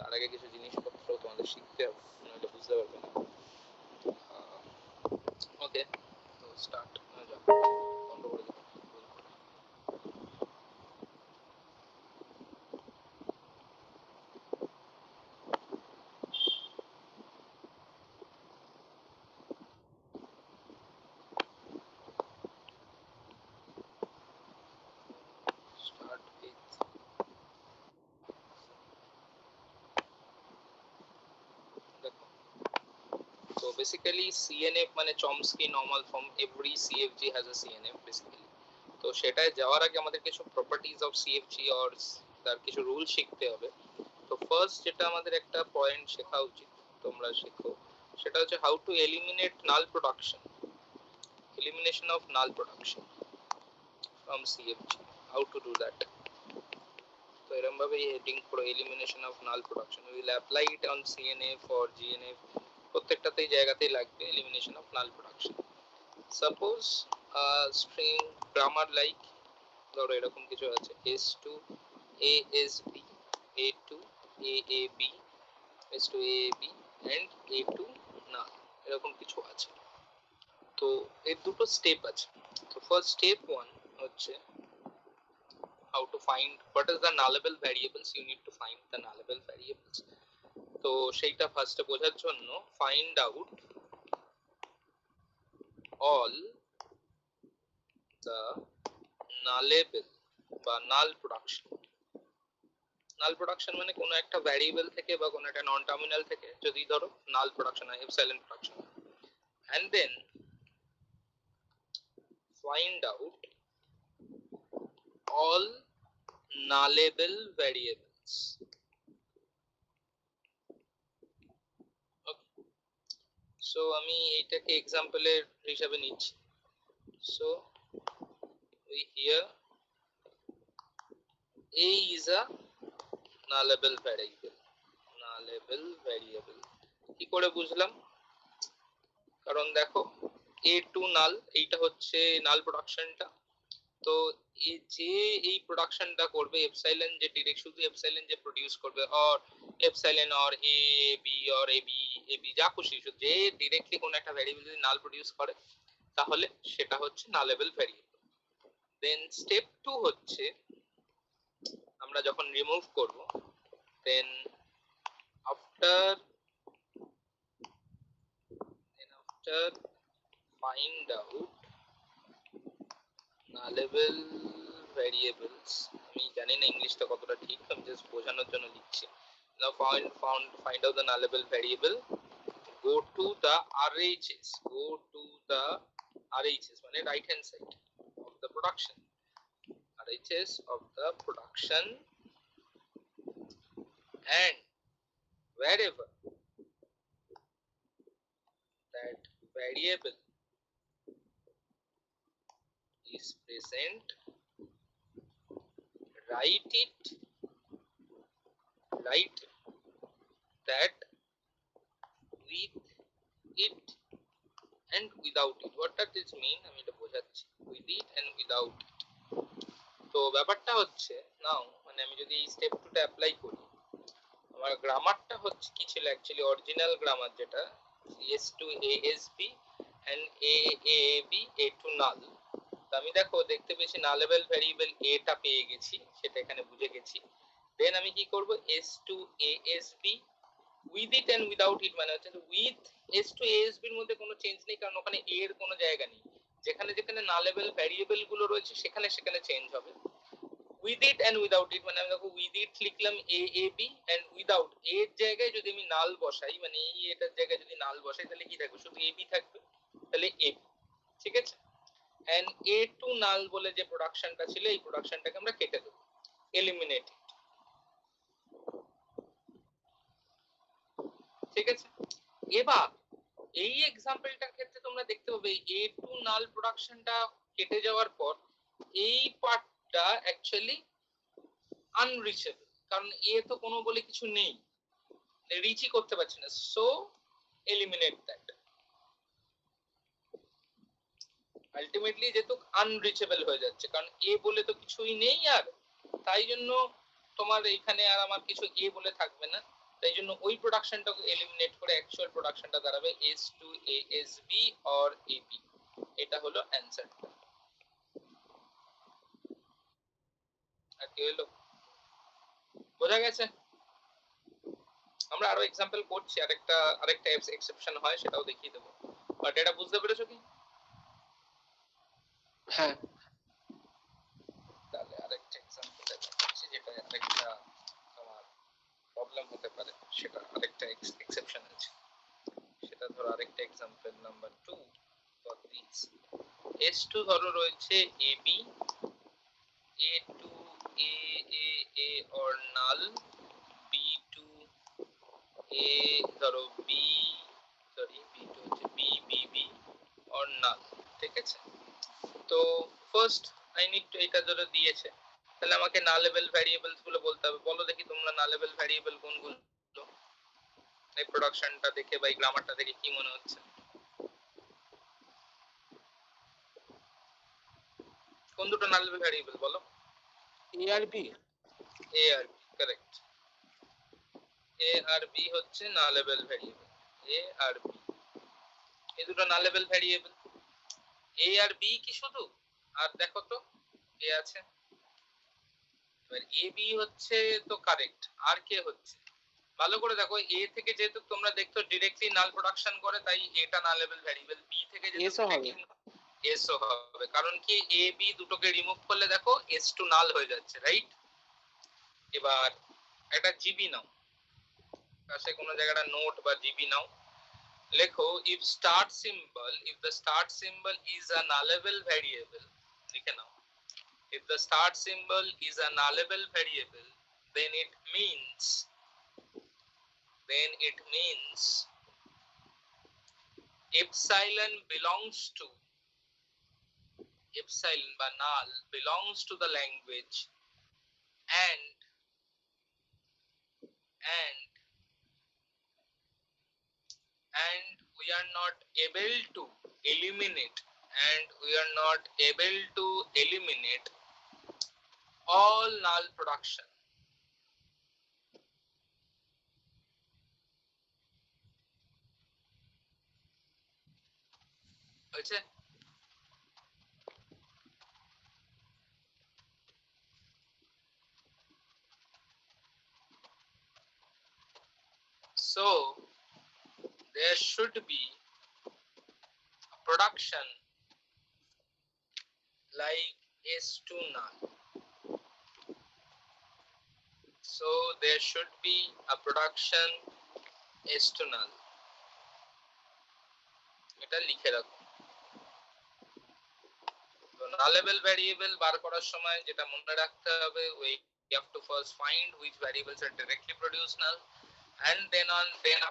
তার আগে কিছু জিনিসপত্র তোমাদের শিখতে হবে, নইলে বুঝতে পারবে না। ওকে, তো স্টার্ট বন্ধ করে দিই। So basically CNF মানে Chomsky normal form, every CFG has a CNF basically. তো সেটায় যাওয়ার আগে আমাদের কিছু প্রপার্টিজ অফ CFG আর তার কিছু রুল শিখতে হবে। তো ফার্স্ট যেটা আমাদের একটা পয়েন্ট শেখা উচিত, তোমরা শেখো, সেটা হচ্ছে how to eliminate null production, elimination of null production from CFG, how to do that. তো এরকম ভাবে হেডিং পুরো elimination of null production, we will apply it on CNF or GNF, প্রত্যেকটাতেই জায়গাতেই লাগবে elimination of null production. Suppose string grammar like ধরো এরকম কিছু আছে s2 asb a2 aab s2 aab and a2 null, এরকম কিছু আছে। তো এর দুটো স্টেপ আছে। তো ফার্স্ট স্টেপ 1 হচ্ছে how to find what is the nullable variables, you need to find the nullable variables. তো সেইটা ফার্স্টে বোঝার জন্য find out all the nullable বা null production. null production মানে কোনো একটা ভ্যারিয়েবল থেকে বা কোনো একটা নন টার্মিনাল থেকে যদি ধরো null production হয়, epsilon production, and then find out all nullable variables. Okay, so আমি এইটাকে এক্সাম্পলের হিসাবে নিচ্ছি। so we here a is a nullable variable. nullable variable কি করে বুঝলাম? কারণ দেখো a2 null, এইটা হচ্ছে null প্রোডাকশনটা। তো যে এই প্রোডাকশনটা করবে এপসাইলন, যে ডিরেক্ট শুধু এপসাইলন যে প্রোডিউস করবে, or epsilon or A B or A B যা খুশি, যে ডিরেক্টলি কোন একটা ভ্যারিয়েবল যদি নাল প্রোডিউস করে তাহলে সেটা হচ্ছে নালেবল ভ্যারিয়েবল। দেন স্টেপ 2 হচ্ছে আমরা যখন রিমুভ করব, then after find out nullable variables, আমি জানি না ইংলিশটা কতটা ঠিক, আমি জাস্ট বোঝানোর জন্য লিখছি। now find out the nullable variable, go to the RHS, go to the RHS মানে right hand side of the production, RHS of the production, and wherever that variable is present, write that with it and without it. What does this mean? আমি এটা বোঝাচ্ছি, with it and without it. তো ব্যাপারটা হচ্ছে নাও, মানে আমি যদি এই স্টেপ 2টা অ্যাপ্লাই করি, আমার গ্রামারটা হচ্ছে কি ছিল অ্যাকচুয়ালি, অরিজিনাল গ্রামার যেটা s2 asb and aab a2 null। তো আমি দেখো দেখতে পেয়েছি নালেবল ভ্যারিয়েবল a টা পেয়ে গেছি, সেটা এখানে বুঝে গেছি। দেন আমি কি করব, s2 asb with it and without it মানে হচ্ছে with s2 asb এর মধ্যে কোনো চেঞ্জ নেই, কারণ ওখানে a এর কোনো জায়গা নেই। যেখানে যেখানে নালেবল ভ্যারিয়েবল গুলো রয়েছে সেখানে সেখানে চেঞ্জ হবে। with it and without it মানে আমি দেখো with it লিখলাম aab and without a এর জায়গায় যদি আমি নাল বসাই, মানে এই এটার জায়গায় যদি নাল বসাই তাহলে কি থাকবে, শুধু ab থাকবে, তাহলে ab, ঠিক আছে। and a2 null বলে যে প্রোডাকশনটা ছিল, এই প্রোডাকশনটাকে আমরা কেটে দেব, এলিমিনেট, ঠিক আছে। এবার এই এক্সাম্পলটার ক্ষেত্রে তোমরা দেখতে পাবে a2 null প্রোডাকশনটা কেটে যাওয়ার পর এই পার্টটা অ্যাকচুয়ালি আনরিচেবল, কারণ এ তো কোনো বলে কিছু নেই, রিচই করতে পারছি না, সো এলিমিনেট দ্যাট। আলটিমেটলি যেহেতু আনরিচেবল হয়ে যাচ্ছে, কারণ এ বলে তো কিছুই নেই, আর তাই জন্য তোমার এখানে আর আমার কিছু এ বলে থাকবে না, তাই জন্য ওই প্রোডাকশনটাকে এলিমিনেট করে অ্যাকচুয়াল প্রোডাকশনটা দাঁড়াবে S2ASB অর AB। এটা হলো অ্যানসারটা। আর কি হলো, বোঝা গেছে? আমরা আরো এক্সাম্পল করছি, আরেকটা এক্সেপশন হয় সেটাও দেখিয়ে দেবো, বাট এটা বুঝতে পেরেছো কি? হ্যাঁ। তাহলে আরেকটা এক্সাম্পল দেখাচ্ছি, যেটা আরেকটা তোমার প্রবলেম হতে পারে, সেটা আরেকটা এক্সেপশন আছে। সেটা ধরো আরেকটা example number 2 for this. S2 ধরো রয়েছে AB, A2 A or null, B2 A ধরো B, সরি B2 হচ্ছে B or null, ঠিক আছে? তো ফার্স্ট আই নিড টু, এটা ধরো দিয়েছে, তাহলে আমাকে নালেবল ভ্যারিয়েবলস গুলো বলতে হবে। বলো দেখি তোমরা নালেবল ভ্যারিয়েবল কোনগুলো এই প্রোডাকশনটা দেখে বা এই গ্রামারটা দেখে কি মনে হচ্ছে? কোন দুটো নালেবল ভ্যারিয়েবল বলো? A আর B। A আর B, কারেক্ট। A আর B হচ্ছে নালেবল ভ্যারিয়েবল। A আর B এই দুটো নালেবল ভ্যারিয়েবল। A আর B কি শুধু? আর দেখো তো A আছে, এবার AB হচ্ছে তো কারেক্ট, আর কে হচ্ছে? ভালো করে দেখো, A থেকে যেহেতু তোমরা দেখছো ডাইরেক্টলি নাল প্রোডাকশন করে, তাই এটা নালেবল ভ্যারিয়েবল। B থেকে যেহেতু S ও হবে। S ও হবে, কারণ কি A B দুটোকে রিমুভ করলে দেখো S2 নাল হয়ে যাচ্ছে, রাইট? এবার একটা GB নাও, কাছে কোনো জায়গাটা নোট বা GB নাও, লেখো if the start symbol is a nullable variable, লিখে নাও, if the start symbol is a nullable variable, then it means epsilon বা null belongs to the language, and we are not able to eliminate all null production. হয়েছে? So there should be a production like S2 null. So there should be a production S2 null. এটা লিখে রাখো। তো nullable variable বার করার সময় যেটা মনে রাখতে হবে, we have to first find which variables are directly produce null, and then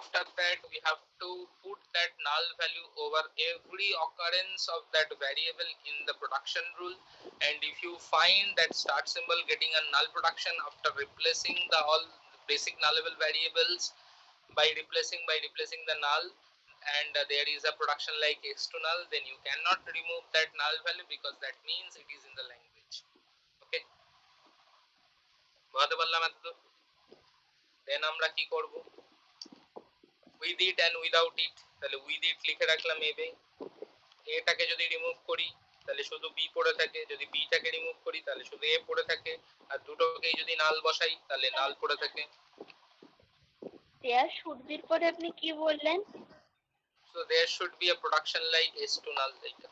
after that we have to put that null value over every occurrence of that variable in the production rule. And if you find that start symbol getting a null production after replacing the all basic nullable variables by replacing the null, and there is a production like x to null, then you cannot remove that null value because that means it is in the language. Okay, বুঝতে পারলাম এতদূর? দেন আমরা কি করব, with it and without it। তাহলে with it লিখে রাখলাম এবে, এটাকে যদি রিমুভ করি তাহলে শুধু বি পড়ে থাকে, যদি বিটাকে রিমুভ করি তাহলে শুধু এ পড়ে থাকে, আর দুটোকেই যদি নাল বসাই তাহলে নাল পড়ে থাকে। there should be পরে আপনি কি বললেন? So there should be a production like S2 null data.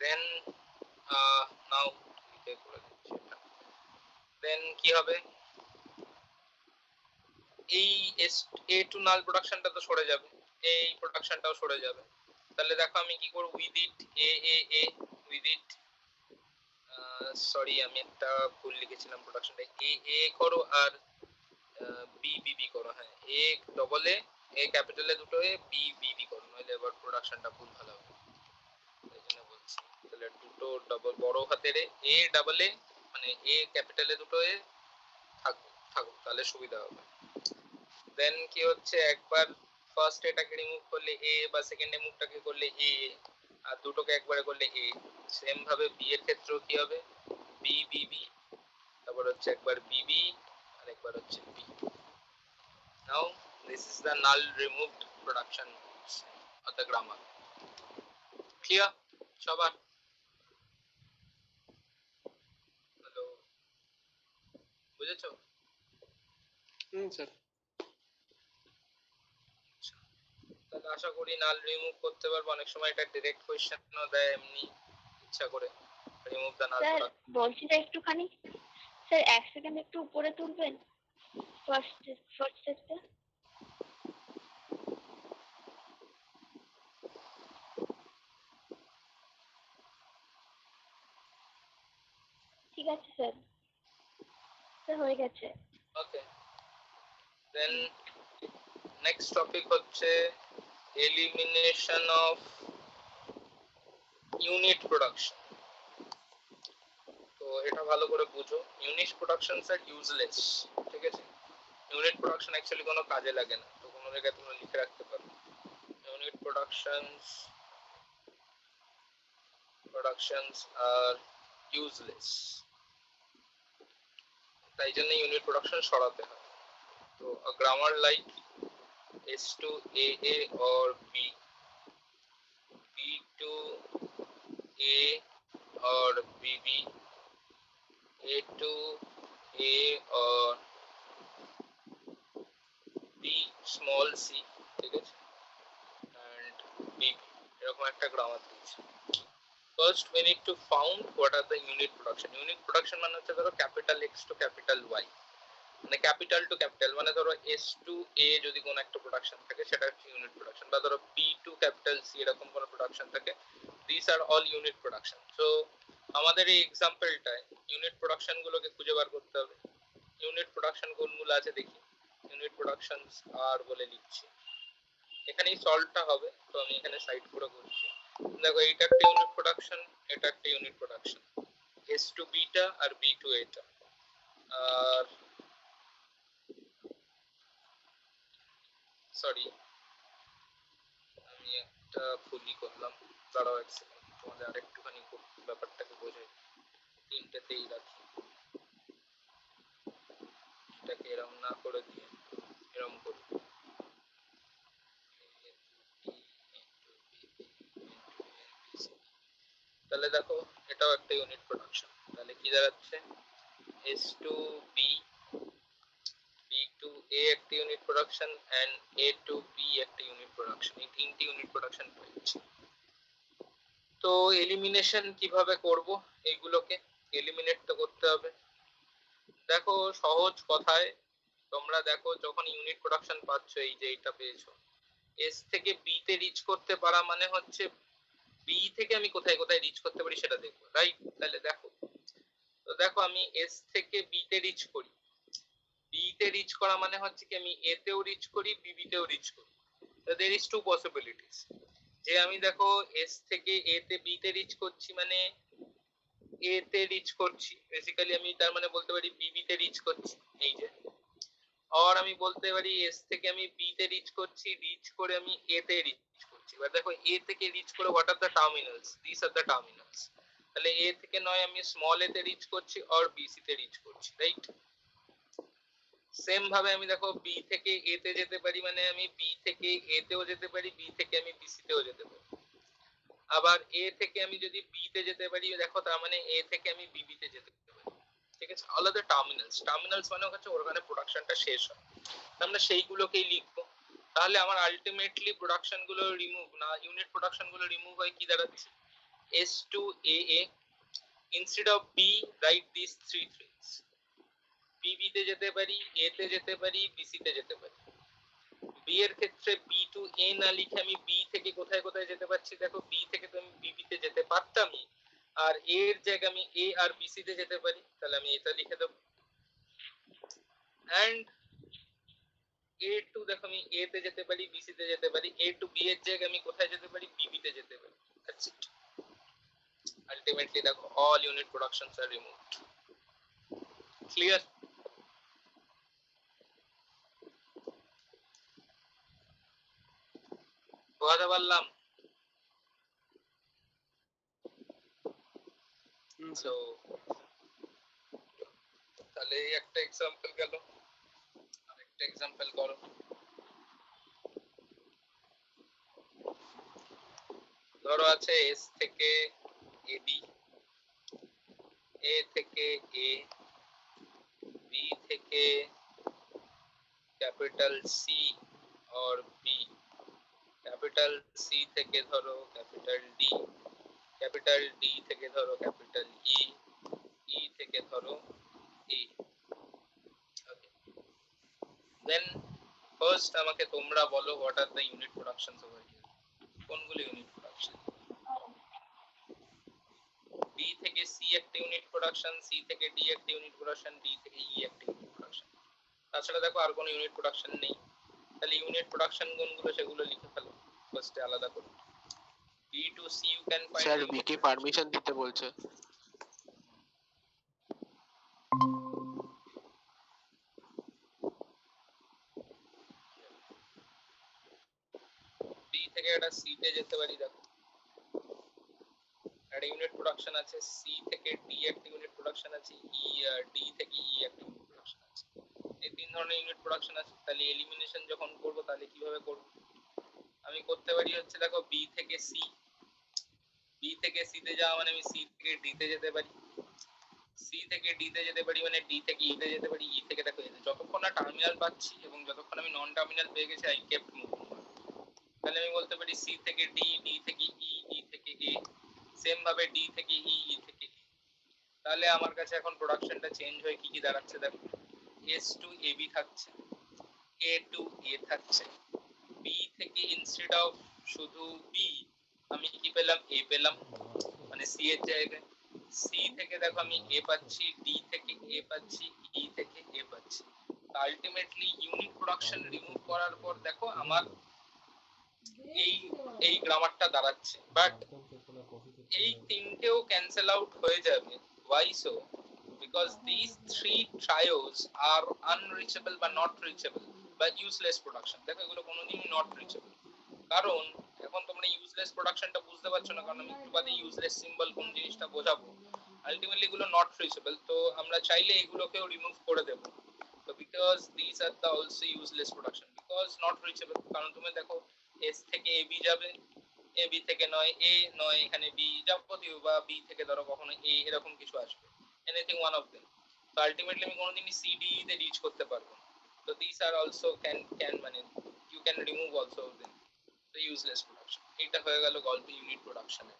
Then now then কি হবে, এই A2 null প্রোডাকশনটা তো সরে যাবে, এই প্রোডাকশনটাও সরে যাবে। তাহলে দেখো আমি কি করব, with it a with it, sorry আমি একটা ভুল লিখেছিলাম, প্রোডাকশনটা a করো আর বি করো। হ্যাঁ, এ ডবল এ ক্যাপিটাল এ দুটো এ বি করো, নইলে এবার প্রোডাকশনটা ভুল ভালো হবে, এই জন্য বলছি। তাহলে দুটো ডবল বড় হাতের এ ডাবল এ, মানে এ ক্যাপিটাল এ দুটো এ থাকুক তাহলে সুবিধা হবে। দেন কি হচ্ছে, একবার ফার্স্ট এটাকে রিমুভ করলে এ, বা সেকেন্ড রিমুভটাকে করলে এ, আর দুটোকে একবারে করলে এ। সেম ভাবে বি এর ক্ষেত্রেও কি হবে, বি তারপরে হচ্ছে একবার বিবি আর একবার হচ্ছে B. Now this is the null removed production of the grammar. Clear সবার? হ্যালো, বুঝেছো? স্যার। তাহলে আশা করি নাল রিমুভ করতে পারবো। অনেক সময় এটা ডিরেক্ট কোশ্চেনও দেয় এমনি ইচ্ছা করে, remove the null sir product. বলছি যে একটুখানি স্যার 1 সেকেন্ড একটু উপরে তুলবেন ফার্স্ট স্টেপটা। ঠিক আছে স্যার, স্যার হয়ে গেছে। ওকে, দেন নেক্সট টপিক হচ্ছে এলিমিনেশন অফ ইউনিট প্রোডাকশন। তো এটা ভালো করে বুঝো, ইউনিট প্রোডাকশন স্যার ইউজলেস, ঠিক আছে? ইউনিট প্রোডাকশন অ্যাকচুয়ালি কোনো কাজে লাগে না, তো কোনো জায়গায় তোমরা লিখে রাখতে পারো ইউনিট প্রোডাকশনস আর ইউজলেস। তাই জন্য ইউনিট প্রোডাকশন সরাতে হয়। তো grammar like S to AA or B, B to A or BB, A to A or B small c, ঠিক আছে, and BB, এরকম একটা গ্রামার দিয়েছে। First we need to found what are the unit production. Unit production মানে হচ্ছে ধরো capital X to capital Y, মানে capital two capital, মানে ধরো S to A যদি কোনো একটা প্রোডাকশন থাকে সেটা হচ্ছে ইউনিট প্রোডাকশন, বা ধরো B to ক্যাপিটাল C এরকম কোনো প্রোডাকশন থাকে, these are all unit production. So আমাদের এই এক্সাম্পলটায় ইউনিট প্রোডাকশন গুলোকে খুঁজে বার করতে হবে। ইউনিট প্রোডাকশন কোনগুলো আছে দেখি। ইউনিট প্রোডাকশনস আর বলে লিখছি, এখানেই সলভটা হবে, তো আমি এখানে সাইড করে করছি। দেখো এইটা একটা ইউনিট প্রোডাকশন, এটা একটা unit production, S to B টা আর B to A টা। আর সরি, আমি একটা ভুলই করলাম, দাঁড়াও এক সেকেন্ড, তোমাদের আরেকটুখানি ব্যাপারটাকে বোঝাই। তিনটেতেই রাখি, এটাকে এরম না করে দিয়ে এরম করি। তাহলে দেখো এটাও একটা ইউনিট প্রোডাকশন, তাহলে কি দাঁড়াচ্ছে S to B, B to A একটা unit production and A to B একটা ইউনিট প্রোডাকশন, এই তিনটি ইউনিট প্রোডাকশন পেয়েছি। তো এলিমিনেশন কিভাবে করব, এইগুলোকে এলিমিনেট তো করতে হবে। দেখো সহজ কথায় তোমরা দেখো, যখন ইউনিট প্রোডাকশন পাচ্ছ, এই যে এটা পেয়েছো, S থেকে B তে রিচ করতে পারা মানে হচ্ছে B থেকে আমি কোথায় কোথায় রিচ করতে পারি সেটা দেখবো, রাইট? তাহলে দেখো, তো দেখো আমি S থেকে B তে রিচ করি, B তে রিচ করা মানে হচ্ছে কি আমি A তেও রিচ করি, BB তেও রিচ করি। তো there is two possibilities, যে আমি দেখো S থেকে A তে B তে রিচ করছি, মানে A তে রিচ করছি, বেসিক্যালি আমি তার মানে বলতে পারি BB তে রিচ করছি, এই যে। আর আমি বলতে পারি S থেকে আমি B তে রিচ করছি, রিচ করে আমি A তে রিচ করছি। এবার দেখো A থেকে রিচ করে what are the terminals, this are the terminals. তাহলে A থেকে নয় আমি স্মল a তে রিচ করছি আর BC তে রিচ করছি, রাইট? সেম ভাবে আমি দেখো B থেকে A তে যেতে পারি, মানে আমি B থেকে A তেও যেতে পারি, B থেকে আমি BC তেও যেতে পারি। আবার A থেকে আমি যদি B তে যেতে পারি, দেখো তার মানে A থেকে আমি BB তে যেতে পারি, ঠিক আছে? All are the terminals, terminals মানে হচ্ছে ওখানে প্রোডাকশনটা শেষ হয়, আমরা সেইগুলোকেই লিখবো। তাহলে আমার আলটিমেটলি প্রোডাকশন গুলো রিমুভ না, ইউনিট প্রোডাকশন গুলো রিমুভ হয় কি দাঁড়াচ্ছে, S to AA, instead of B write these three things, BB তে যেতে পারি, A তে যেতে পারি, BC তে যেতে পারি। B এর ক্ষেত্রে B to A না লিখে আমি B থেকে কোথায় কোথায় যেতে পারছি, দেখো B থেকে তো আমি BB তে যেতে পারতামই, আর A এর জায়গায় আমি A আর BC তে যেতে পারি, তাহলে আমি এটা লিখে দেবো। এন্ড A to দেখো আমি A তে যেতে পারি, BC তে যেতে পারি, A to B এর জায়গায় আমি কোথায় যেতে পারি, BB তে যেতে পারি। That's it. Ultimately দেখো all unit productions are removed. Clear? বোঝাতে পারলাম? তো তাহলে এই একটা এক্সাম্পল গেল। আরেকটা এক্সাম্পল করো। ধরো আছে এস থেকে এবি, এ থেকে এ, বি থেকে ক্যাপিটাল সি और বি, ক্যাপিটাল সি থেকে ধরো ক্যাপিটাল ডি, ক্যাপিটাল ডি থেকে ধরো ক্যাপিটাল ই, ই থেকে ধরো এ। ওকে, দেন ফার্স্ট আমাকে তোমরা বলো what are the unit productions over here. কোনগুলো ইউনিট প্রোডাকশন? বি থেকে সি একটা ইউনিট প্রোডাকশন, সি থেকে ডি একটা ইউনিট প্রোডাকশন, ডি থেকে ই একটা ইউনিট প্রোডাকশন। তাছাড়া দেখো আর কোনো ইউনিট প্রোডাকশন নেই। তাহলে ইউনিট প্রোডাকশন কোনগুলো সেগুলো লিখে ফেলো ফার্স্টে আলাদা করে। B to C you can find. Sir B কে পারমিশন দিতে বলছে। বি থেকে একটা সি তে যেতে পারি। দেখো একটা ইউনিট প্রোডাকশন আছে, সি থেকে ডি একটা ইউনিট প্রোডাকশন আছে, ই ডি থেকে ই একটা ইউনিট প্রোডাকশন আছে। এই তিন ধরনের ইউনিট প্রোডাকশন আছে। তাহলে এলিমিনেশন যখন করব তাহলে কিভাবে করব? আমি করতে পারি হচ্ছে দেখো বি থেকে সি, বি থেকে সি তে যাওয়া মানে আমি সি থেকে ডি তে যেতে পারি, সি থেকে ডি তে যেতে পারি মানে ডি থেকে ই তে যেতে পারি, ই থেকে দেখো যতক্ষণ না টার্মিনাল পাচ্ছি এবং যতক্ষণ আমি নন টার্মিনাল পেয়ে গেছি আই কেপ্ট মুভিং। তাহলে আমি বলতে পারি সি থেকে ডি, ডি থেকে ই, ই থেকে এ, সেম ভাবে ডি থেকে ই, ই থেকে এ। তাহলে আমার কাছে এখন প্রোডাকশনটা চেঞ্জ হয়ে কি কি দাঁড়াচ্ছে দেখো, এস টু এ বি থাকছে, এ টু এ থাকছে, বি থেকে ইনস্টেড অফ শুধু বি আমি কি পেলাম, এ পেলাম মানে সি এর জায়গায়। সি থেকে দেখো আমি এ পাচ্ছি, ডি থেকে এ পাচ্ছি, ই থেকে এ পাচ্ছি। আলটিমেটলি ইউনিট প্রোডাকশন রিমুভ করার পর দেখো আমার এই এই গ্রামারটা দাঁড়াচ্ছে, বাট এই তিনটেও ক্যান্সেল আউট হয়ে যাবে। why so? because these three trios are unreachable বা not reachable বা useless production। দেখো এগুলো কোনোদিনই not reachable, কারণ এখন তোমরা ইউজলেস প্রোডাকশনটা বুঝতে পারছো না, কারণ আমি একটু বাদে ইউজলেস সিম্বল কোন জিনিসটা বোঝাবো। আলটিমেটলি এগুলো নট রিচেবল, তো আমরা চাইলে এগুলোকেও রিমুভ করে দেব। তো because this are the also useless production, because not reachable, কারণ তুমি দেখো এস থেকে এ বি যাবে, এ বি থেকে নয় এ, নয় এখানে বি যাবতীয়, বা বি থেকে ধরো কখনো এ, এরকম কিছু আসবে, এনিথিং ওয়ান অফ দেম। তো আলটিমেটলি আমি কোনোদিনই সি ডি তে রিচ করতে পারবো না। তো দিস আর অলসো ক্যান মানে you can remove also them the useless production। এটা হয়ে গেল গল্প ইউনিট প্রোডাকশনে।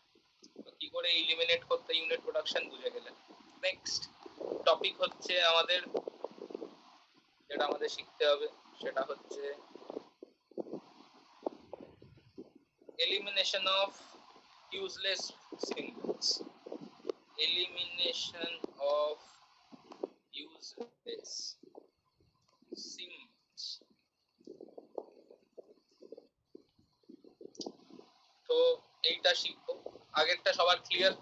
তো কি করে এলিমিনেট করতে ইউনিট প্রোডাকশন বুঝে গেলেন। নেক্সট টপিক হচ্ছে আমাদের, যেটা আমাদের শিখতে হবে সেটা হচ্ছে elimination of useless symbols, elimination of useless symbols। তো এইটা শিখবো, আগেরটা সবার ক্লিয়ার?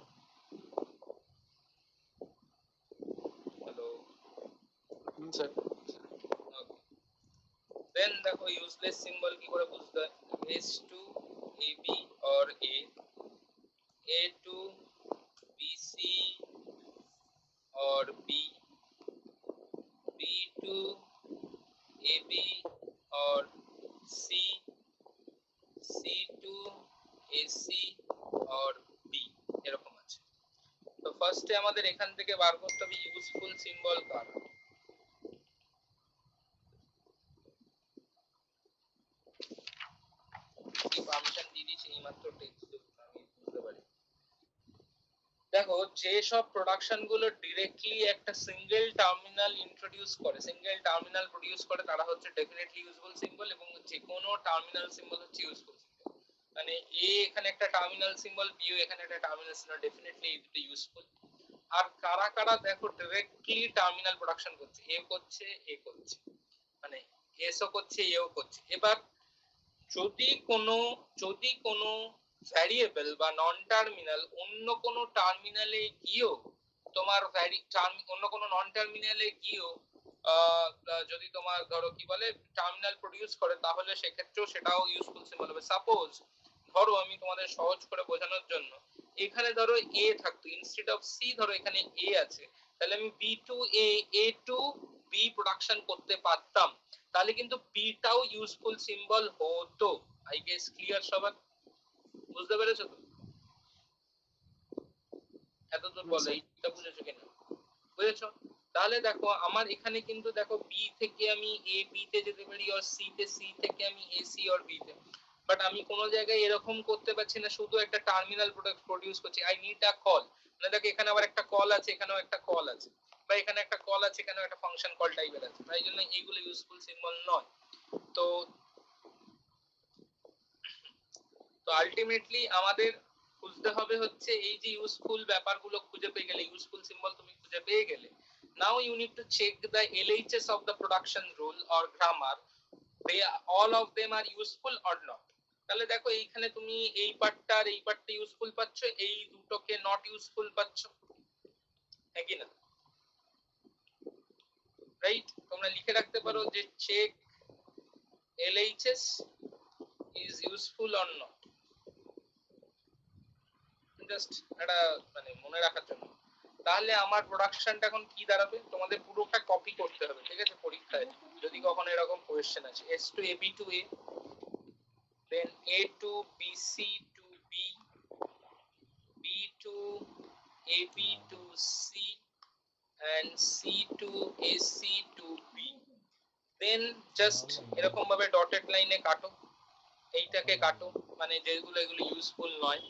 Hello sir. দেন দেখো ইউজলেস সিম্বল কি করে বুঝতে হয়, এস টু এ বি और ए टू बी सी और B, B to A B और सी, सी टू ए सी और बी, এরকম আছে। তো ফার্স্টে আমাদের এখান থেকে বার করতে হবে ইউজফুল সিম্বল কারা। কি পারমিশন দিয়ে দিয়েছি এইমাত্র টেক্সট আমি বুঝতে পারি। দেখো যে সব প্রোডাকশন গুলো ডিরেক্টলি একটা সিঙ্গেল টার্মিনাল ইন্ট্রোডিউস করে, সিঙ্গেল টার্মিনাল প্রডিউস করে, তারা হচ্ছে ডেফিনেটলি ইউজফুল সিম্বল, এবং যে কোনো টার্মিনাল সিম্বল হচ্ছে ইউজফুল সিম্বল। মানে এ এখানে একটা টার্মিনাল সিম্বল, বি এখানে একটা টার্মিনাল সিম্বল, ডেফিনেটলি এই দুটো ইউজফুল। আর কারা কারা দেখো ডিরেক্টলি টার্মিনাল প্রোডাকশন করছে, এ করছে এ করছে, মানে এসও করছে এও করছে। এবার যদি কোনো ভ্যারিয়েবল বা নন টার্মিনাল অন্য কোনো টার্মিনালে গিয়েও তোমার অন্য কোনো নন টার্মিনালে গিয়েও যদি তোমার ধরো কি বলে টার্মিনাল প্রডিউস করে, তাহলে সেক্ষেত্রেও সেটাও ইউজফুল সিম্বল হবে। সাপোজ ধরো আমি তোমাদের সহজ করে বোঝানোর জন্য এখানে ধরো এ থাকতো, ইনস্টেড অফ সি ধরো এখানে এ আছে, তাহলে আমি B to A to B production করতে পারতাম, তাহলে কিন্তু বিটাও ইউজফুল সিম্বল হতো। আই গেস ক্লিয়ার সবার? বুঝতে পেরেছো তো? এত দূর বলো, এইটা বুঝেছো কিনা? বুঝেছো? তাহলে দেখো আমার এখানে কিন্তু দেখো বি থেকে আমি এ বি তে যেতে পারি, আর সি তে সি থেকে আমি এ সি আর বি তে, বাট আমি কোনো জায়গায় এরকম করতে পারছি না, শুধু একটা টার্মিনাল প্রোডাক্ট প্রডিউস করছি। আই নিড আ কল, মানে দেখো এখানে আবার একটা কল আছে, এখানেও একটা কল আছে, বা এখানে একটা কল আছে, এখানেও একটা ফাংশন কল টাইপের আছে, তাই জন্য এইগুলো ইউজফুল সিম্বল নয়। তো তো আলটিমেটলি আমাদের খুঁজতে হবে হচ্ছে এই যে ইউজফুল ব্যাপারগুলো খুঁজে পেয়ে গেলে, ইউজফুল সিম্বল তুমি খুঁজে পেয়ে গেলে, now you need to check the LHS of the production rule or grammar, they all of them are useful or not। তাহলে দেখো এইখানে তুমি এই পার্টটা আর এই পার্টটা ইউজফুল পাচ্ছ, এই দুটোকে নট ইউজফুল পাচ্ছ, হ্যাঁ কি না? রাইট? তোমরা লিখে রাখতে পারো যে check LHS is useful or not, just এটা মানে মনে রাখার জন্য। তাহলে আমার প্রোডাকশনটা এখন কি দাঁড়াবে, তোমাদের পুরোটা কপি করতে হবে, ঠিক আছে? পরীক্ষায় যদি কখনো এরকম কোয়েশ্চেন আছে, S to A B to A, then A to B C to B, B to A B to C, and C to AC to B, then just এরকম ভাবে ডটেড লাইনে কাটো, এইটাকে কাটো, মানে যেগুলো এগুলো ইউজফুল নয়,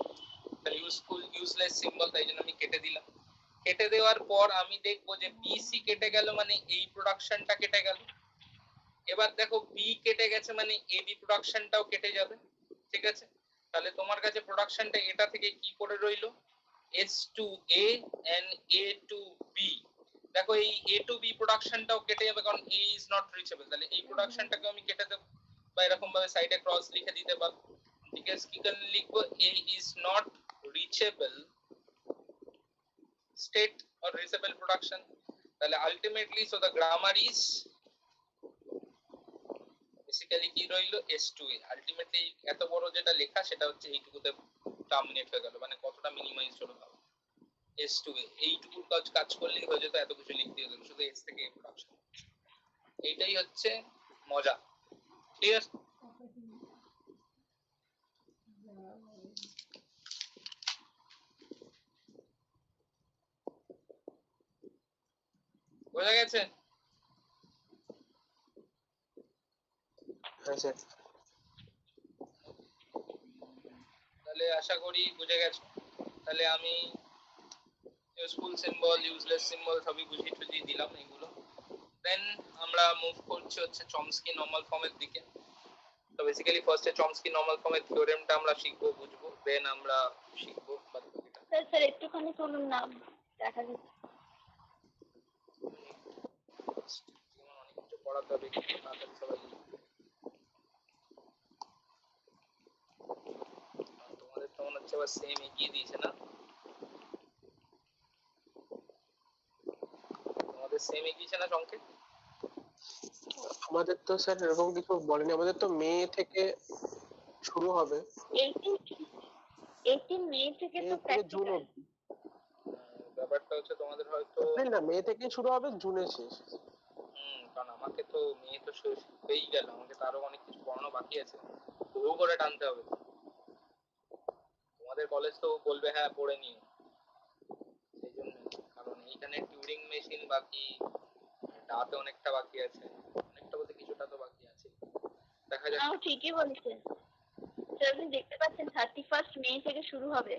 তাহলে ইউজফুল ইউজলেস সিম্বল, তাই জন্য আমি কেটে দিলাম। কেটে দেওয়ার পর আমি দেখবো যে বিসি কেটে গেল, মানে এই প্রোডাকশনটা কেটে গেল। এবার দেখো বি কেটে গেছে, মানে এবি প্রোডাকশনটাও কেটে যাবে, ঠিক আছে? তাহলে তোমার কাছে প্রোডাকশনটা এটা থেকে কি করে রইলো, S to A and A to B. দেখো এই এ টু বি প্রোডাকশনটাও কেটে যাবে, কারণ এ ইজ নট রিচেবল, তাহলে এই প্রোডাকশনটাকে আমি কেটে দেব, বা এরকম ভাবে সাইডে ক্রস লিখে দিতে পারো, ঠিক আছে? কি করে লিখবো, A is not reachable state or reachable production, তাহলে ultimately so the grammar is basically কি রইলো, S2A। ultimately এত বড় যেটা লেখা সেটা হচ্ছে এইটুকুতে টার্মিনেট হয়ে গেল, মানে কতটা মিনিমাইজ হলো তাও, S2A এইটুকুর কাজ করলেই হয়ে যেত, এত কিছু লিখতে হতো শুধু S থেকে A প্রোডাকশন। এইটাই হচ্ছে মজা, ঠিক আছে? বোঝা গেছে? হ্যাঁ স্যার। তাহলে আশা করি বুঝে গেছো। তাহলে আমি ইউজফুল সিম্বল, ইউজলেস সিম্বল সবই বুঝিয়ে টুঝিয়ে দিলাম এগুলো। দেন আমরা মুভ করছি হচ্ছে চমস্কি নরমাল ফর্মের দিকে। তো বেসিক্যালি ফার্স্টে চমস্কি নরমাল ফর্মের থিওরেমটা আমরা শিখবো, বুঝবো, দেন আমরা শিখবো বাকিটা। স্যার স্যার একটুখানি তুলুন না, দেখা যাচ্ছে। অনেক কিছু পড়াতে হবে, তাড়াতাড়ি সবাই তোমাদের তো মনে হচ্ছে আবার সেম এগিয়ে দিয়েছে না? তোমাদের সেম এগিয়েছে না সংকেত? আমাদের তো স্যার এরকম কিছু বলেনি, আমাদের তো মে থেকে শুরু হবে। 18 মে থেকে তো জুন প্র্যাকটিক্যাল। অবধি। ব্যাপারটা হচ্ছে তোমাদের হয়তো না, মে থেকে শুরু হবে, জুনে শেষ। কারণ আমাকে তো মে তো শেষ হয়েই গেল, আমাকে তো আরো অনেক কিছু পড়ানো বাকি আছে, পুরো করে টানতে হবে। তোমাদের কলেজ তো বলবে হ্যাঁ পড়ে নিও, সেই জন্য। কারণ এইখানে টিউরিং মেশিন বাকি, ডাতে অনেকটা বাকি আছে, অনেকটা বলতে কিছুটা তো বাকি আছে, দেখা যাক। ঠিকই বলেছেন স্যার, আপনি দেখতে পাচ্ছেন 31 মে থেকে শুরু হবে।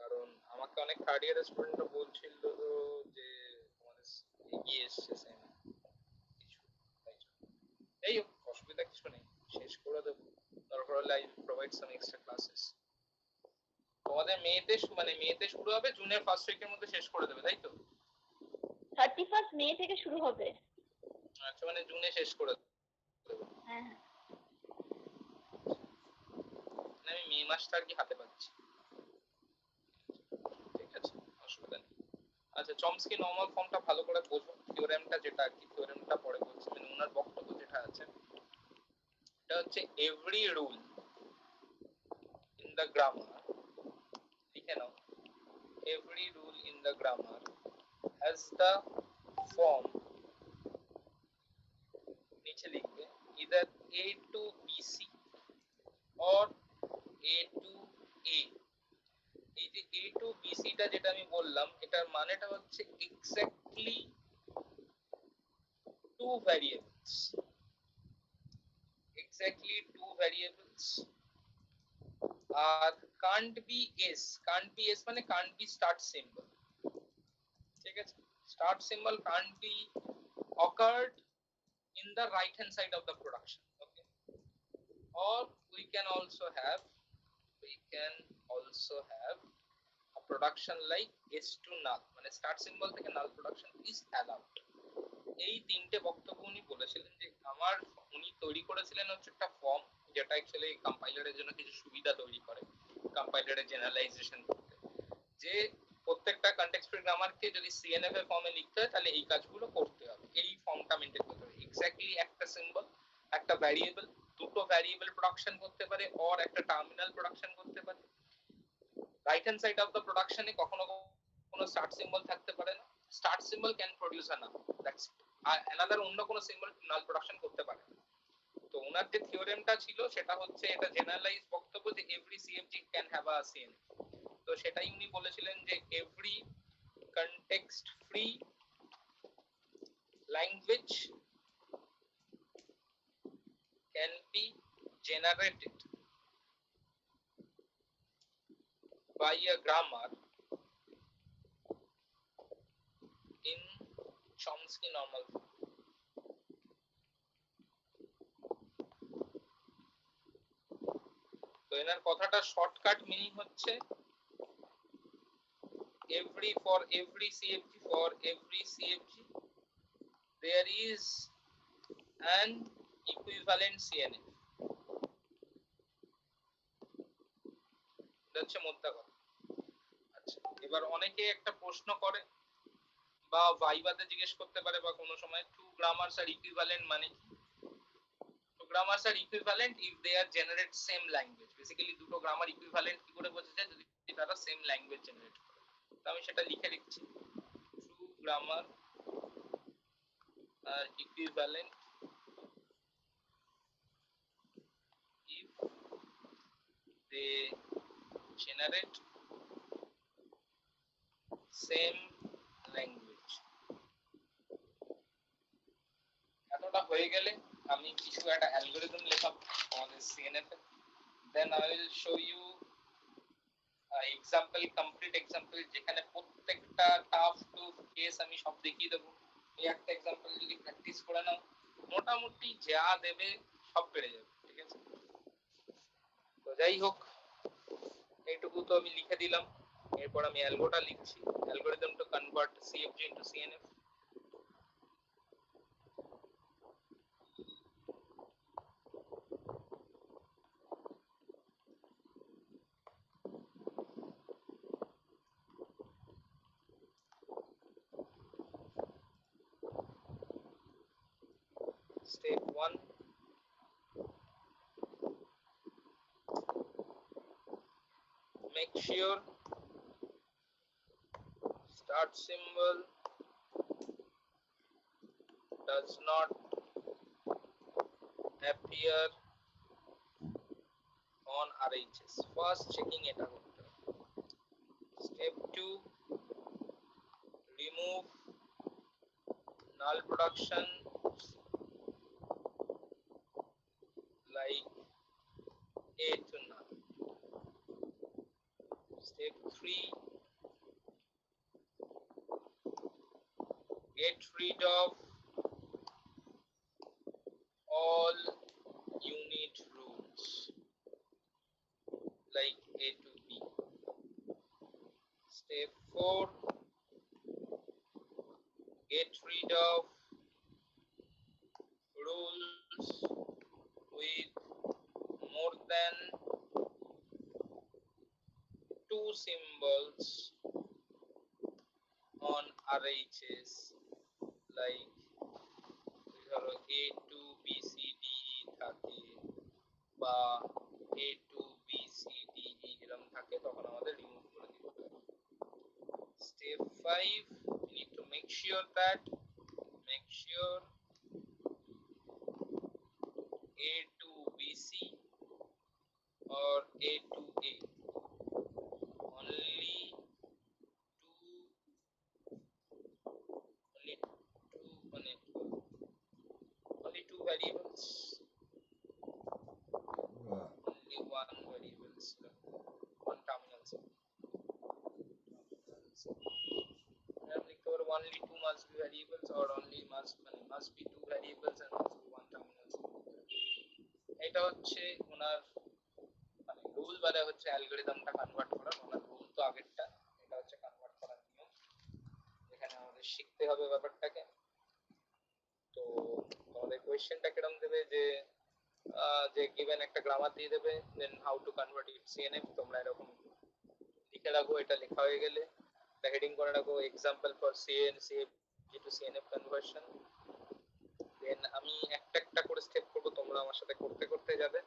কারণ আমাকে অনেক থার্ড ইয়ারের স্টুডেন্টরা বলছিল যে তোমাদের এগিয়ে এসছে সেম কিছু, তাই জন্য। এই হোক, অসুবিধা কিছু নেই, শেষ করে দেবো, দরকার হলে I provide some extra classes. তোমাদের মেতে শুরু হবে, জুনের ফার্স্ট উইকের মধ্যে শেষ করে দেবে, তাই তো? 31 মে থেকে শুরু হবে। আচ্ছা, মানে জুনে শেষ করে দেবে। হ্যাঁ, মানে আমি মে মাসটা আর কি হাতে পাচ্ছি, ঠিক আছে, অসুবিধা নেই। আচ্ছা, চমস্কি নরমাল ফর্মটা ভালো করে বোঝো, থিওরেমটা যেটা আর কি, থিওরেমটা পরে বলছি, মানে ওনার বক্তব্য যেটা আছে এটা হচ্ছে every rule in the grammar, লিখে নাও, every rule in the grammar has the form নিচে লিখবে either A to BC or A to A। এই যে A to BC টা যেটা আমি বললাম এটার মানেটা হচ্ছে exactly two variables, exactly two variables R can't be s মানে can't be start symbol, ঠিক আছে? start symbol can't be occurred in the right hand side of the production, okay? Or we can also have a production like s to null মানে start symbol থেকে null production is allowed। এই তিনটে বক্তব্য উনি বলেছিলেন যে উনি তৈরি করেছিলেন হচ্ছে একটা ফর্ম যেটা অ্যাকচুয়ালি কম্পাইলারের জন্য কিছু সুবিধা তৈরি করে কম্পাইলারের জেনারেলাইজেশন করতে, যে প্রত্যেকটা কনটেক্সট ফ্রি গ্রামারকে যদি সিএনএফ এর ফর্মে লিখতে হয় তাহলে এই কাজগুলো করতে হবে, এই ফর্মটা মেইনটেইন করতে হবে। এক্স্যাক্টলি একটা সিম্বল, একটা ভ্যারিয়েবল, দুটো ভ্যারিয়েবল প্রোডাকশন করতে পারে অর একটা টার্মিনাল প্রোডাকশন করতে পারে। Right hand side of the প্রোডাকশনে কখনো কোনো স্টার্ট সিম্বল থাকতে পারে না, start symbol can produce a null, that's it. আর অ্যানাদার অন্য কোনো সিম্বল নাল প্রোডাকশন করতে পারে। তো ওনার যে থিওরেমটা ছিল সেটা হচ্ছে এটা জেনারেলাইজ বক্তব্য যে every সিএফজি can have a CNF. তো সেটাই উনি বলেছিলেন যে every context free language can be generated by a grammar in Chomsky normal form। তো এনার কথাটা শর্টকাট মিনিং হচ্ছে for every CFG there is an equivalent CNF। এটা হচ্ছে মোদ্দা কথা। আচ্ছা, এবার অনেকে একটা প্রশ্ন করে বা ভাইভাতে জিজ্ঞেস করতে পারে বা কোনো সময় টু গ্রামারস আর ইকুইভ্যালেন্ট মানে কি? Two grammars are equivalent if they are generate same language. Basically দুটো গ্রামার ইকুইভ্যালেন্ট কি করে বোঝা যায়? যদি তারা সেম ল্যাঙ্গুয়েজ জেনারেট করে। তো আমি সেটা লিখে দিচ্ছি, টু গ্রামার আর equivalent if they generate same language। এতটা হয়ে গেলে আমি কিছু একটা অ্যালগরিদম লেখাবো আমাদের সিএনএফ এ, then I will show you example, complete example, যেখানে প্রত্যেকটা টাফ টু কেস আমি সব দেখিয়ে দেবো। এই একটা এক্সাম্পল যদি প্র্যাকটিস করে নাও মোটামুটি যা দেবে সব পেরে যাবে, ঠিক আছে? তো যাই হোক, এইটুকু তো আমি লিখে দিলাম। এরপর আমি অ্যালগোটা লিখছি, algorithm to convert সিএফজি into CNF. Step 1, make sure start symbol does not appear on RHS। First checking এটা করতে হবে। Step 2, remove null production like A to null। Step 3, get rid of all unit rules like A to B। Step 4, get rid of rules with more than two symbols on RHS like ধরো A to B C D E থাকে বা A to B C D E এরকম থাকে, তখন আমাদের remove করে দিতে হবে। 5, we need to make sure A to BC or A to A, only two only two variables, only one variables, one terminal. Only two must be variables, or only must be two variables and must be one terminal. এটা হচ্ছে ওনার মানে rule, বলে হচ্ছে অ্যালগরিদমটা convert করার। ওনার rule তো আগেরটা, এটা হচ্ছে কনভার্ট করার নিয়ম, যেখানে আমাদের শিখতে হবে ব্যাপারটাকে। তো আমাদের কোয়েশ্চেনটা কিরকম দেবে, যে গিভেন একটা গ্রামার দিয়ে দেবে, then how to convert it CNF. তোমরা এরকম লিখে রাখো, এটা লেখা হয়ে গেলে হেডিং করে রাখো example for CFG to CNF conversion. Then আমি একটা একটা করে স্টেপ করব, তোমরা আমার সাথে করতে করতে যাবে।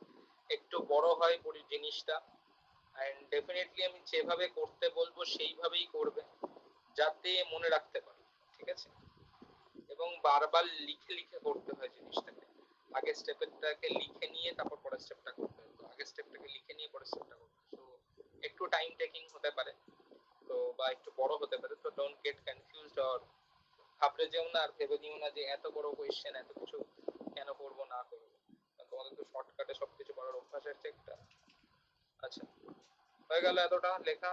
একটু বড় হয় পুরো জিনিসটা, এন্ড ডেফিনেটলি আমি যেভাবে করতে বলবো সেইভাবেই করবে, যাতে মনে রাখতে পারো, ঠিক আছে? এবং বারবার লিখে লিখে করতে হয় জিনিসটাকে। আগের স্টেপটাকে লিখে নিয়ে তারপর পরের স্টেপটা করতে হবে, আগের স্টেপটাকে লিখে নিয়ে পরের স্টেপটা করতে হবে। সো একটু টাইম টেকিং হতে পারে, তো বা একটু বড় হতে পারে। তো ডোন্ট গেট কনফিউজড, আর ভাবলে যেও না, আর ভেবে নিও না যে এত বড় কোয়েশ্চেন এত কিছু কেন করবো না করবো। তোমাদের তো শর্টকাটে সবকিছু করার অভ্যাস আছে একটা। আচ্ছা, হয়ে গেল এতটা লেখা।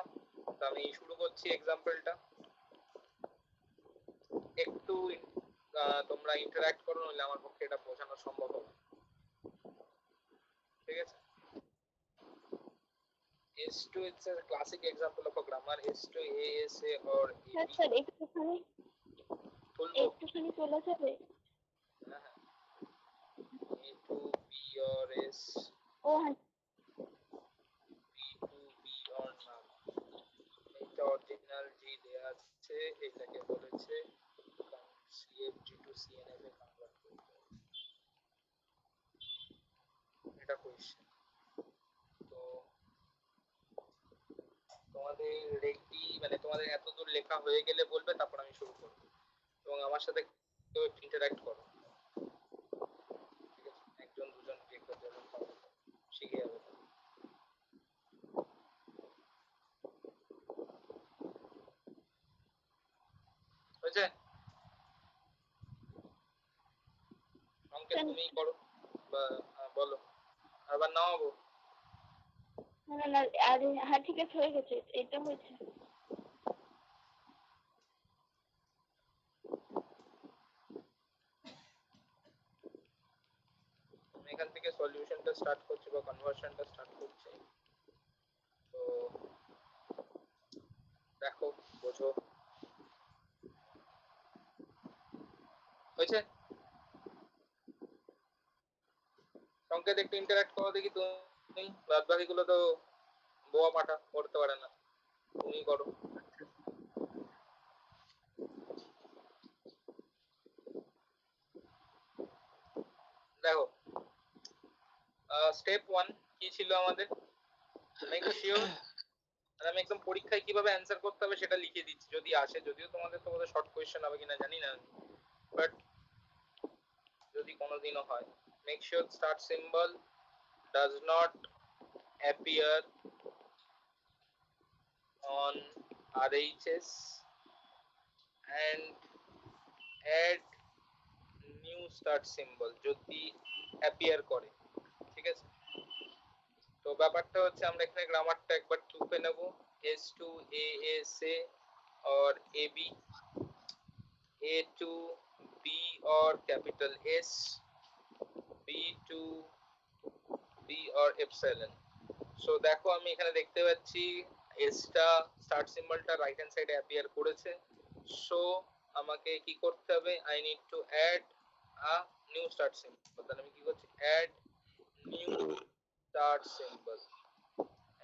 তো আমি শুরু করছি এক্সাম্পলটা। একটু তোমরা ইন্টারঅ্যাক্ট করো, নইলে আমার পক্ষে এটা বোঝানো সম্ভব হবে, ঠিক আছে? S2 it's a classic example of a grammar. S2 ASA or AB sir একটুখানি তোলা যাবে? হ্যাঁ, A to B or S, ও হ্যাঁ, B to B or না। এটা অরিজিনাল জি দেয়া আছে, এটাকে বলেছে CFG to CNF A convert করতে, এটা কোয়েশ্চেন। তো তোমাদের রেডি, মানে তোমাদের এত দূর লেখা হয়ে গেলে বলবে, তারপর আমি শুরু করব, এবং আমার সাথে কেউ ইন্টারঅ্যাক্ট করো, ঠিক আছে? একজন দুজন যে কেউ শিখে যাবে। হয়েছে? অঙ্কে তুমি করো বা বলো, আবার নামাবো। না না, আরে হ্যাঁ ঠিক আছে, হয়ে গেছে, এটা হয়েছে। আমি এখান থেকে সলিউশনটা স্টার্ট করছি বা কনভার্সনটা স্টার্ট করছি। তো দেখো, বোঝো, হয়েছে? সংকেত একটু ইন্টারঅ্যাক্ট করো দেখি। তুমি বাদ বাকিগুলো তো বোয়া পাঠা করতে পারে না, তুমি করো। দেখো, স্টেপ 1 কি ছিল আমাদের? মেক শিওর, আর আমি একদম পরীক্ষায় কিভাবে অ্যান্সার করতে হবে সেটা লিখে দিচ্ছি, যদি আসে। যদিও তোমাদের তো বোধহয় শর্ট কোয়েশ্চেন হবে কিনা জানি না, বাট যদি কোনোদিনও হয়, make sure start symbol does not appear on RHS and add new start symbol যদি appear করে, ঠিক আছে? তো ব্যাপারটা হচ্ছে, আমরা এখানে গ্রামারটা একবার টুপে নেব। S2 ASA or AB, A to B or capital S, B to B or epsilon। So দেখো, আমি এখানে দেখতে পাচ্ছি এসটা স্টার্ট সিম্বলটা রাইট হ্যান্ড সাইডে অ্যাপিয়ার করেছে। সো আমাকে কি করতে হবে? I need to add a new start symbol. তাহলে আমি কি করছি? Add new start symbol,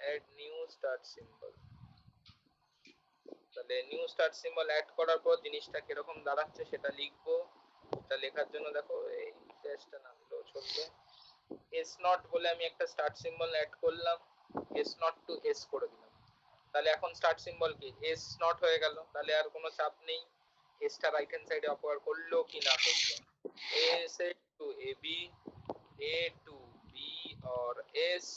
add new start symbol. তাহলে নিউ স্টার্ট সিম্বল অ্যাড করার পর জিনিসটা কিরকম দাঁড়াচ্ছে সেটা লিখবো। এটা লেখার জন্য দেখো, এই টেক্সটটা না দিলেও চলবে। এস নট বলে আমি একটা স্টার্ট সিম্বল অ্যাড করলাম, এস নট টু এস করে দিলাম। তাহলে এখন স্টার্ট সিম্বল কি এস নট হয়ে গেল, তাহলে আর কোনো চাপ নেই এসটা রাইট হ্যান্ড সাইডে অপারেট করলো কি না করলো। S A to A B, A to B or S,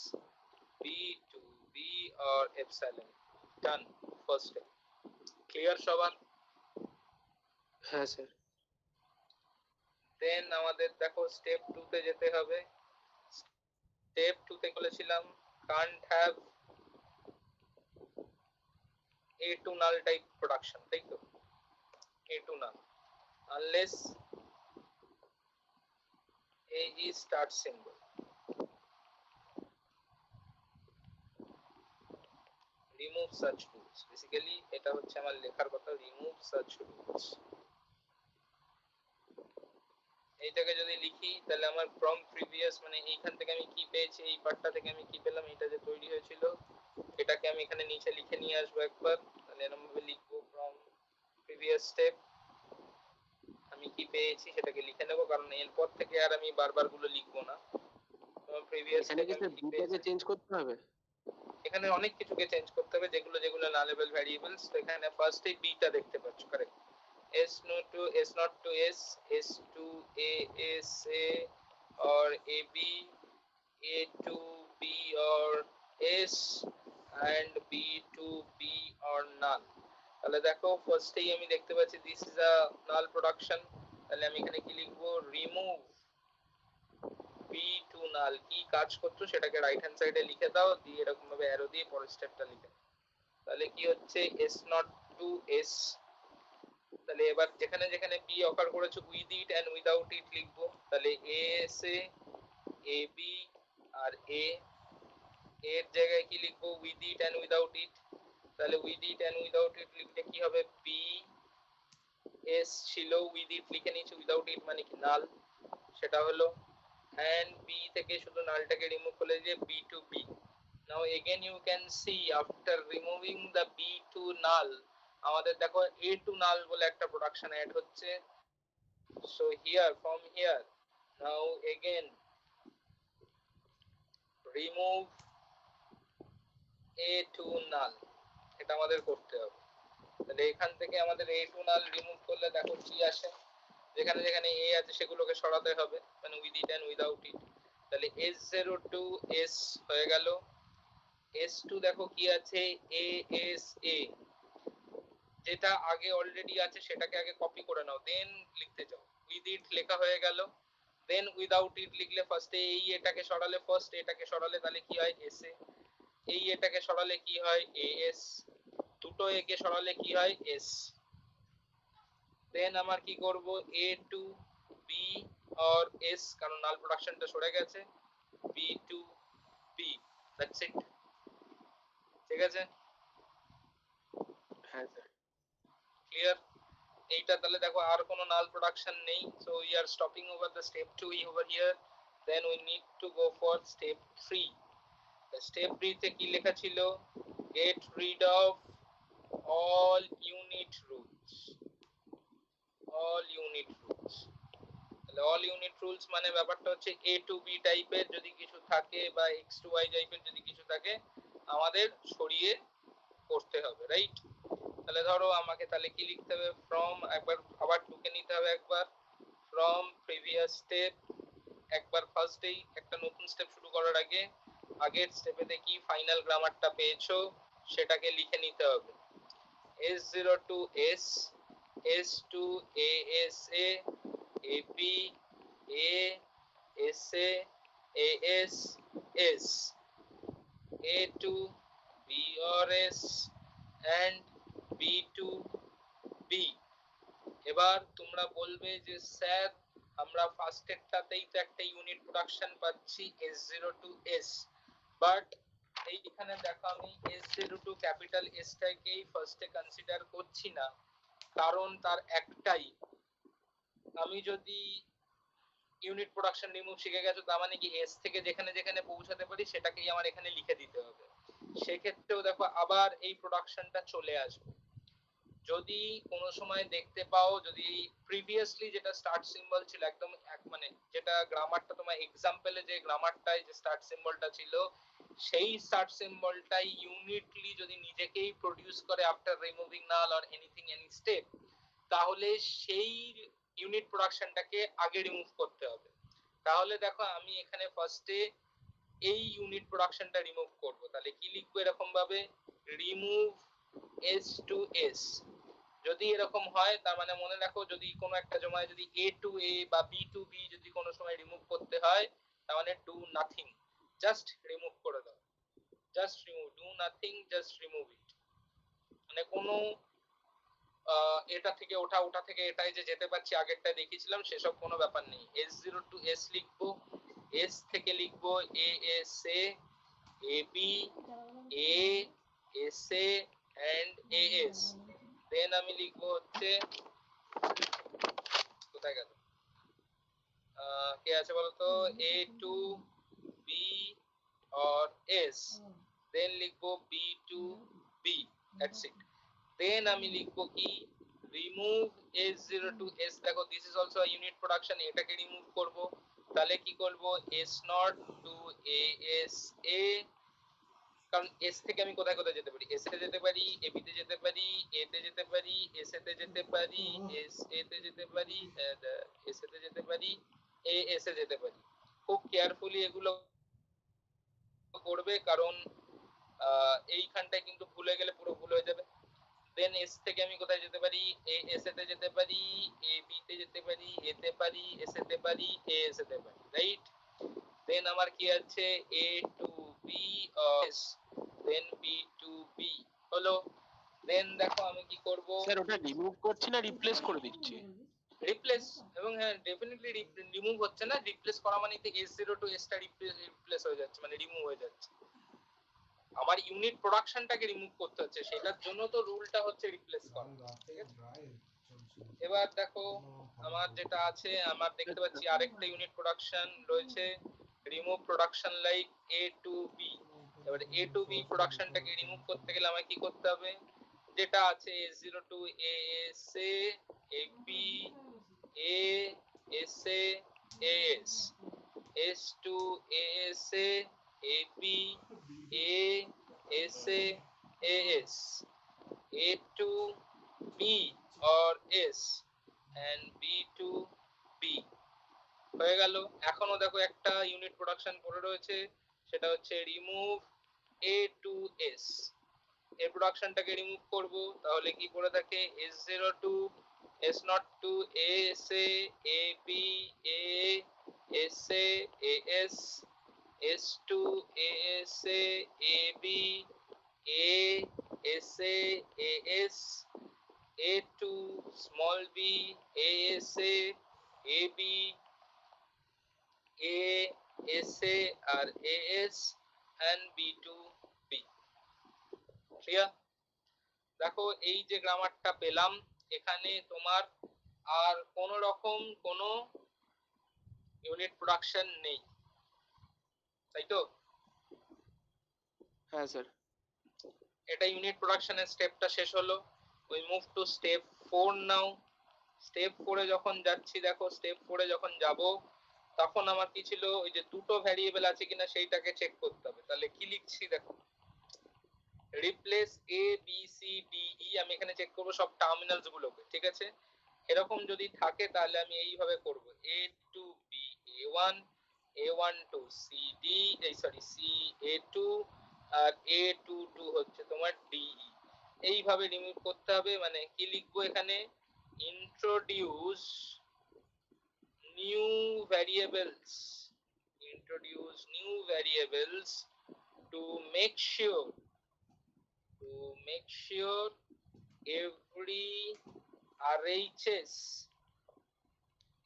B to B or epsilon. Done, first step clear সবার? হ্যাঁ স্যার। দেন আমাদের দেখো স্টেপ 2 তে যেতে হবে। স্টেপ 2 তে বলেছিলাম can't have a to null type production, তাই তো? a to null unless a is start symbol, remove such rules। Basically এটা হচ্ছে আমার লেখার কথা, remove such rules। এইটাকে যদি লিখি তাহলে আমার ফ্রম প্রিভিয়াস মানে এইখান থেকে আমি কি পেয়েছি, এই পার্টটা থেকে আমি কি পেলাম, এটা যে তৈরি হয়েছিল এটাকে আমি এখানে নিচে লিখে নিয়ে আসবো একবার। তাহলে এরকম ভাবে লিখবো ফ্রম প্রিভিয়াস স্টেপ আমি কি পেয়েছি সেটাকে লিখে নেবো, কারণ এরপর থেকে আর আমি বারবার গুলো লিখবো না। প্রিভিয়াস এখানে স্টেপ কি আমি স্যার কি বিটাকে পেয়েছি, চেঞ্জ করতে হবে? এখানে অনেক কিছুকে চেঞ্জ করতে হবে যেগুলো যেগুলো নালেবল ভ্যারিয়েবলস। তো এখানে ফার্স্ট এই বিটা দেখতে পাচ্ছ, correct? s not to s not to s, s to a, s a or a b, a to b or s and b to b or none। তাহলে দেখো ফার্স্টেই আমি দেখতে পাচ্ছি this is a null production. তাহলে আমি এখানে কি লিখবো, রিমুভ বি টু নাল। কি কাজ করছো সেটাকে রাইট হ্যান্ড সাইডে লিখে দাও, দিয়ে এরকম ভাবে অ্যারো দিয়ে পরের স্টেপটা লিখে দাও। তাহলে কি হচ্ছে s not to s, তাহলে এবার যেখানে যেখানে বি অকার করেছে with it and without it লিখবো। তাহলে এ এস এ বি আর এ, এর জায়গায় কি লিখবো, with it and without it. তাহলে with it and without it লিখলে কি হবে, বি এস ছিল উইথ ইট লিখে নিয়েছি, উইদাউট ইট মানে কি নাল, সেটা হলো। and b থেকে শুধু নালটাকে রিমুভ করলে যে b to b। now again you can see after removing the b to null আমাদের দেখো a to null বলে একটা প্রোডাকশন অ্যাড হচ্ছে। so here from here now again remove a to null, এটা আমাদের করতে হবে। তাহলে এখান থেকে আমাদের a to null রিমুভ করলে দেখো কি আসে, যেখানে যেখানে a আছে সেগুলোকে সরাতে হবে, মানে with it and without it. তাহলে s0 to s হয়ে গেল, s2 দেখো কি আছে, a s a, যেটা আগে অলরেডি আছে সেটাকে আগে কপি করে নাও দেন লিখতে যাও। উইথ ইট লেখা হয়ে গেল, দেন উইদাউট ইট লিখলে ফার্স্টে এই এটাকে সরালে, ফার্স্ট এটাকে সরালে তাহলে কি হয় এস এ, এই এটাকে সরালে কি হয় এ এস, দুটো এ কে সরালে কি হয় এস। দেন আমার কি করব, A to B or S, কারণ নাল প্রোডাকশনটা সরে গেছে, B to B, that's it. ঠিক আছে, হ্যাঁ স্যার। ক্লিয়ার? এইটা তাহলে দেখো আর কোনো নাল প্রোডাকশন নেই, so we are stopping over the step 2 over here. Then we need to go for step 3। Step 3 তে কি লেখা ছিল, get rid of all unit rules, all unit rules। তাহলে all unit rules মানে ব্যাপারটা হচ্ছে a to b টাইপের যদি কিছু থাকে বা x to y টাইপের যদি কিছু থাকে আমাদের সরিয়ে করতে হবে, রাইট? তাহলে ধরো আমাকে তাহলে কি লিখতে হবে, ফ্রম একবার আবার ঢুকে নিতে হবে একবার, ফ্রম প্রিভিয়াস স্টেপ একবার ফার্স্টেই একটা নতুন স্টেপ শুরু করার আগে আগের স্টেপেতে কি ফাইনাল গ্রামারটা পেয়েছো সেটাকে লিখে নিতে হবে। s0 to s, s to a s a, ab a s a, a s s, a to b or s and b to b। এবার তোমরা বলবে যে স্যার আমরা ফার্স্ট এরটাতেই তো একটা ইউনিট প্রোডাকশন পাচ্ছি s0 to s, বাট এইখানে দেখো আমি s0 to ক্যাপিটাল s টাকেই ফার্স্টে কনসিডার করছি না, কারণ তার একটাই, আমি যদি ইউনিট প্রোডাকশন রিমুভ শিখে গেছো তার মানে কি এস থেকে যেখানে যেখানে পৌঁছাতে পারি সেটাকেই আমার এখানে লিখে দিতে হবে। সেক্ষেত্রেও দেখো আবার এই প্রোডাকশনটা চলে আসবে। যদি কোনো সময় দেখতে পাও যদি প্রিভিয়াসলি যেটা স্টার্ট সিম্বল ছিল একদম মানে যেটা গ্রামারটা তোমার এক্সাম্পলে যে গ্রামারটায় যে স্টার্ট সিম্বলটা ছিল সেই সার্চ সিম্বলটাই ইউনিটলি যদি নিজেকেই প্রডিউস করে after removing null or anything any step, তাহলে সেই ইউনিট প্রোডাকশনটাকে আগে রিমুভ করতে হবে। তাহলে দেখো আমি এখানে ফার্স্টে এই ইউনিট প্রোডাকশনটা রিমুভ করব, তাহলে কি লিখবো এরকম ভাবে, রিমুভ এস টু এস। যদি এরকম হয় তার মানে মনে রাখো যদি কোনো একটা জমায় যদি এ টু এ বা বি টু বি যদি কোনো সময় রিমুভ করতে হয়, তার মানে ডু নাথিং, জাস্ট রিমুভ করে দাও, just remove, do nothing, just remove ইট। মানে কোনো এটা থেকে ওটা, ওটা থেকে এটাই যে যেতে পারছি আগেরটা দেখিয়েছিলাম সেসব কোনো ব্যাপার নেই। S0 টু এস লিখবো, এস থেকে লিখবো A S A, A B, A S A and A S. Then আমি লিখবো হচ্ছে, কোথায় গেল, কে আছে বলতো, A to B or S, then লিখবো B to B, that's it. Then আমি লিখবো কি, remove S0 to S, দেখো this is also a unit production, এটাকে রিমুভ করব, তাহলে কি করব, S0 to AS A, কারণ S থেকে আমি কোথায় কোথায় যেতে পারি, S তে যেতে পারি, AB তে যেতে পারি, A তে যেতে পারি, SA তে যেতে পারি, SA তে যেতে পারি, SA তে যেতে পারি, AS এ যেতে পারি। খুব কেয়ারফুলি এগুলো করবে, কারণ এইখানটায় কিন্তু ভুলে গেলে পুরো ভুল হয়ে যাবে। দেন এস থেকে আমি কোথায় যেতে পারি, এ এস তে যেতে পারি, এ বি তে যেতে পারি, এ তে পারি, এস তে পারি, এ এস তে পারি, রাইট। দেন আমার কি আছে, এ to B S, then B to B হলো। দেন দেখো আমি কি করব, স্যার ওটা রিমুভ করছি না রিপ্লেস করে দিচ্ছি? রিপ্লেস, এবং হ্যাঁ ডেফিনেটলি রিমুভ হচ্ছে না, রিপ্লেস করা মানে S0 টু S টা রিপ্লেস হয়ে যাচ্ছে, মানে রিমুভ হয়ে যাচ্ছে। আমার ইউনিট প্রোডাকশনটাকে রিমুভ করতে হচ্ছে, সেটার জন্য তো রুলটা হচ্ছে রিপ্লেস করা, ঠিক আছে। এবার দেখো আমার যেটা আছে, আমার দেখতে পাচ্ছি আরেকটা ইউনিট প্রোডাকশন রয়েছে, remove production like A to B. এবার এ টু বি প্রোডাকশনটাকে রিমুভ করতে গেলে আমায় কি করতে হবে, যেটা আছে S0 to A S A, A B, A S A, A S, S to A S A, A B, A S A, A S, A to B or S and B to B হয়ে গেল। এখনো দেখো একটা unit production পড়ে রয়েছে, সেটা হচ্ছে remove A to S। এই প্রোডাকশনটাকে রিমুভ করব, তাহলে কি পড়ে থাকে, S0 to S0 to ASA, AB, A, SA, AS, S2, ASA, AB, A, SA, AS, A2, small b, ASA, AB, A, SA আর AS and B to B। Clear? দেখো এই যে গ্রামারটা পেলাম, এখানে তোমার আর কোন রকম কোন ইউনিট প্রোডাকশন নেই, তাই তো? হ্যাঁ স্যার। এটা ইউনিট প্রোডাকশনের স্টেপটা শেষ হলো। We move to step 4 now. Step 4 এ যখন যাচ্ছি, দেখো স্টেপ 4 এ যখন যাব, তখন আমার কি ছিল, ওই যে দুটো ভ্যারিয়েবল আছে কিনা সেইটাকে চেক করতে হবে। তাহলে কি লিখছি দেখো, replace A B C D E, আমি এখানে চেক করব সব টার্মিনালস গুলোকে, ঠিক আছে। এরকম যদি থাকে তাহলে আমি এইভাবে করব, A to B A1, A1 to C D, এই সরি সি A2, আর A22 হচ্ছে তোমার ডি। এইভাবে রিমুভ করতে হবে। মানে কি লিখবো এখানে, introduce new variables, introduce new variables to make sure every RHS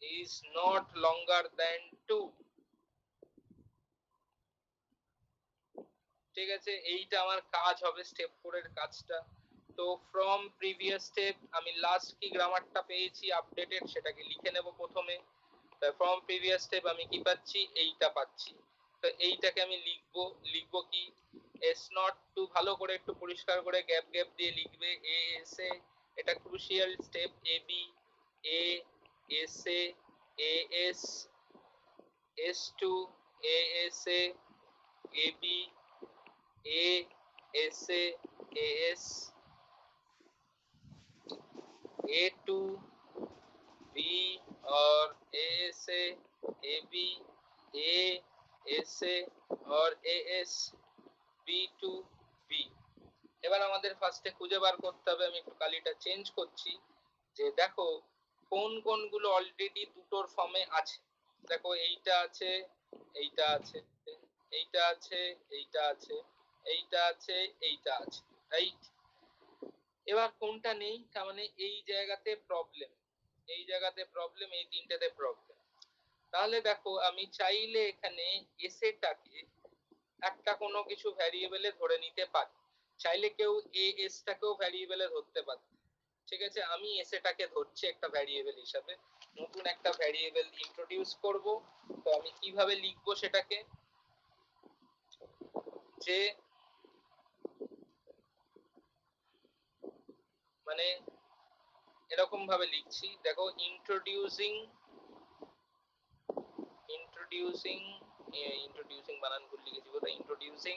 is not longer than 2, ঠিক আছে। এইটা আমার কাজ হবে স্টেপ 4 এর কাজটা। তো ফ্রম প্রিভিয়াস স্টেপ আমি লাস্ট কি গ্রামারটা পেয়েছি আপডেটেড, সেটাকে লিখে নেব প্রথমে। ফ্রম প্রিভিয়াস স্টেপ আমি কি পাচ্ছি, এইটা পাচ্ছি। তো এইটাকে আমি লিখবো কি, এস নট টু, ভালো করে একটু পরিষ্কার করে গ্যাপ গ্যাপ দিয়ে লিখবে, এ এস এ, এটা crucial step, A B, A S A, A S, S to A S A, A B, A S A A S A2 B और A S A A B A S A और A S B2 B। এবার আমাদের ফার্স্টে খুঁজে বার করতে হবে, আমি একটু কালিটা চেঞ্জ করছি, যে দেখো কোন কোনগুলো অলরেডি দুটোর ফর্মে আছে। দেখো এইটা আছে, এইটা আছে, এইটা আছে, এইটা আছে, এইটা আছে, এইটা আছে, রাইট। এবার কোনটা নেই, তার মানে এই জায়গাতে প্রবলেম, এই জায়গাতে প্রবলেম, এই তিনটাতে প্রবলেম। তাহলে দেখো আমি চাইলে এখানে এসেটাকে একটা কোনো কিছু ভ্যারিয়েবলে ধরে নিতে পারি, চাইলে কেউ এ এস টাকেও ভ্যারিয়েবলে ধরতে পারে। ঠিক আছে, আমি এসেটাকে ধরছি একটা ভ্যারিয়েবল হিসাবে, নতুন একটা ভ্যারিয়েবল ইন্ট্রোডিউস করব। তো আমি কিভাবে লিখবো সেটাকে, যে মানে এরকম ভাবে লিখছি, দেখো ইন্ট্রোডিউসিং ইন্ট্রোডিউসিং ইন্ট্রোডিউসিং বানান ভুল লিখেছি কোথায়, introducing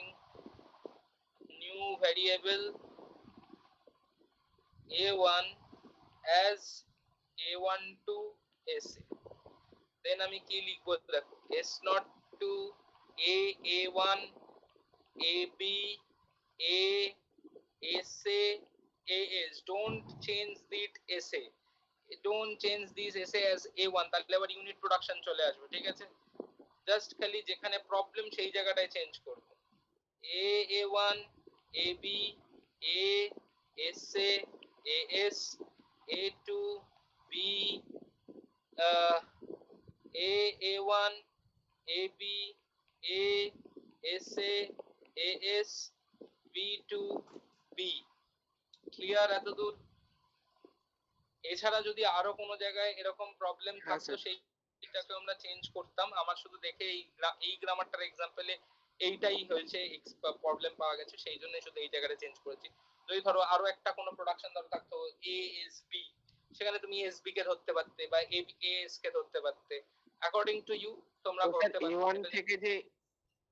new variable a1 as a1 to sa। দেন আমি কি লিখবো, দেখো s not to a1 ab a sa as, don't change this sa, don't change this sa as a1, তাহলে আবার ইউনিট প্রোডাকশন চলে আসবে। ঠিক আছে, জাস্ট খালি যেখানে প্রবলেম সেই জায়গাটায় চেঞ্জ করব, a1 ab a sa as a2 b a1 ab a sa as b2 b। Clear এতদূর? এছাড়া যদি আরো কোনো জায়গায় এরকম প্রবলেম থাকতো সেইটাকে আমরা চেঞ্জ করতাম। আমার শুধু দেখে এই গ্রামারটার এক্সাম্পলে এইটাই হয়েছে, প্রবলেম পাওয়া গেছে, সেই জন্য শুধু এই জায়গাটা চেঞ্জ করেছি। যদি ধরো আরো একটা কোনো প্রোডাকশন ধরো থাকতো এ এস বি, সেখানে তুমি এস বি কে ধরতে পারতে বা এ এস কে ধরতে পারতে, অ্যাকর্ডিং টু ইউ তোমরা করতে পারতে।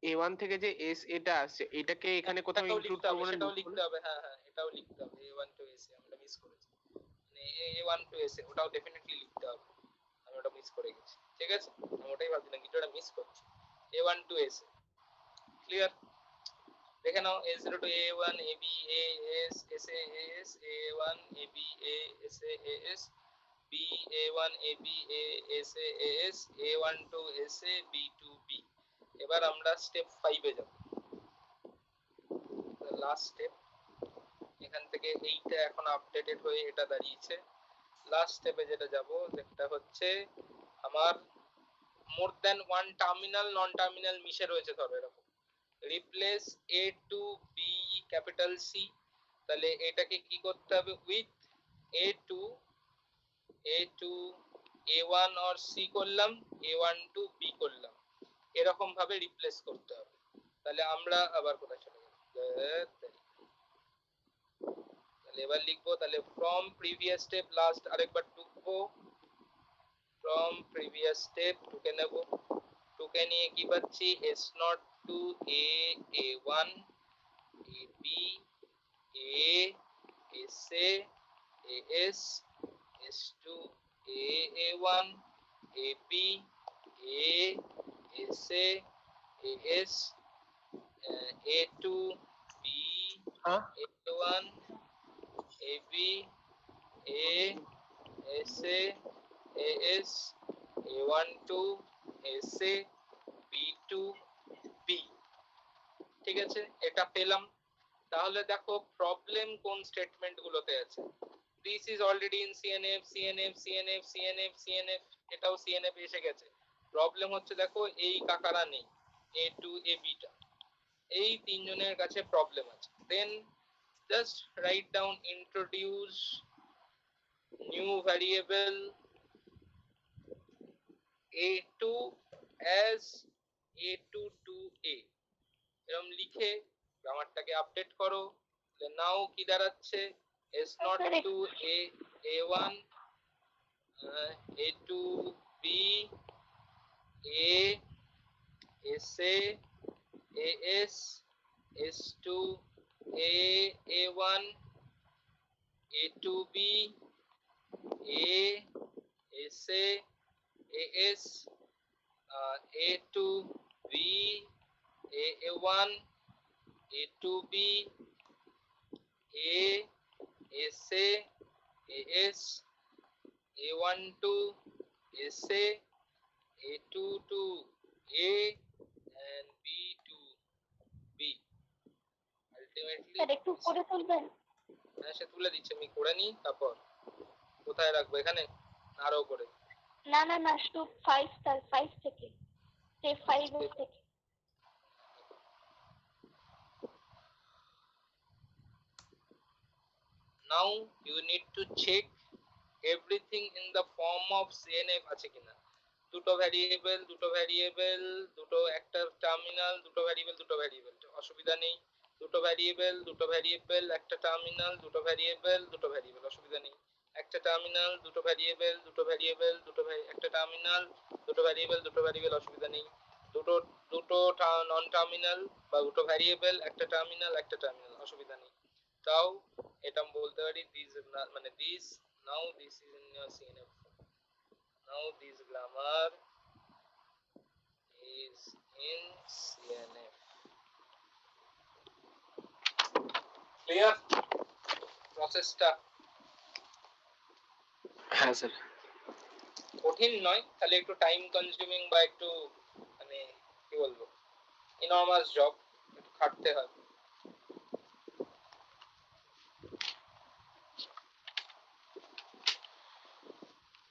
A1 থেকে যে এস এটা আসছে, এটাকে এখানে কোথাও ইনক্লুড করব না, সেটাও লিখতে হবে, হ্যাঁ হ্যাঁ এটাও লিখতে হবে, A1 to SA আমরা মিস করেছি, মানে A1 to SA ওটাও ডেফিনেটলি লিখতে হবে, আমি ওটা মিস করে গেছি। ঠিক আছে, আমি ওটাই ভাবছিলাম কিছুটা মিস করছি। A1 to SA clear? দেখে নাও A0 to A1 AB AS SA AS A1 AB ASA AS B A1 AB ASA AS A1 to SA B to B। এবার আমরা স্টেপ 5 এ যাব, লাস্ট স্টেপ। এখান থেকে এইটা এখন আপডেটেড হয়ে এটা দাঁড়িয়েছে। লাস্ট স্টেপে যেটা যাব সেটা হচ্ছে আমার more than one terminal non terminal মিশে রয়েছে, ধরো এরকম replace A to B capital C. তাহলে এটাকে কি করতে হবে, উইথ এ টু এ1 অর সি করলাম, এ1 টু বি করলাম, এরকম ভাবে রিপ্লেস করতে হবে। তাহলে আমরা আবার কোথায় চলে গেলাম, তাহলে এবার লিখবো, তাহলে ফ্রম প্রিভিয়াস স্টেপ লাস্ট আরেকবার টুকবো, ফ্রম প্রিভিয়াস স্টেপ টুকে নেব, টুকে নিয়ে কি পাচ্ছি, এস নট টু এ এ1 A B A S A S S to A এ1 A B A S S A to B এ1 A B A S S এ1 to S A B to B. ঠিক আছে, এটা পেলাম। তাহলে দেখো প্রবলেম কোন স্টেটমেন্ট গুলোতে আছে, this is already in CNF CNF CNF CNF CNF, এটাও সিএনএফ এসে গেছে। প্রবলেম হচ্ছে দেখো এই কাকারা নেই, এ টু এ বিটা, এই তিনজনের কাছে প্রবলেম আছে। Then just write down introduce new variable a2 as a2 to a, এরকম লিখে গ্রামারটাকে আপডেট করো। নাও কি দাঁড়াচ্ছে, s not to a a1 a2 b a sa as S2 A A1 A2B A SA AS A2B A1 A2B A SA AS A12 SA A22 A and B2B ultimately sir একটু উপরে তুলবেন। হ্যাঁ সে তুলে দিচ্ছে আমি করে নিই তারপর কোথায় রাখবো এখানে আরো করে না না না, শুধু 5 স্যার, 5 থেকে, স্টেপ 5 এর থেকে। now you need to check everything in the form of CNF আছে কিনা দুটো ভ্যারিয়েবল দুটো একটা টার্মিনাল দুটো ভ্যারিয়েবল অসুবিধা নেই দুটো ভ্যারিয়েবল একটা টার্মিনাল দুটো ভ্যারিয়েবল অসুবিধা নেই একটা টার্মিনাল দুটো ভ্যারিয়েবল একটা টার্মিনাল দুটো ভ্যারিয়েবল অসুবিধা নেই দুটো দুটো নন টার্মিনাল বা দুটো ভ্যারিয়েবল একটা টার্মিনাল অসুবিধা নেই তাও এটা আমি বলতে পারি দিস মানে this now this is in your CNF now this grammar is in CNF clear প্রসেসটা হ্যাঁ স্যার। কঠিন নয় তাহলে একটু টাইম কনজিউমিং বা একটু মানে কি বলবো ইনর্মাস জব একটু খাটতে হয়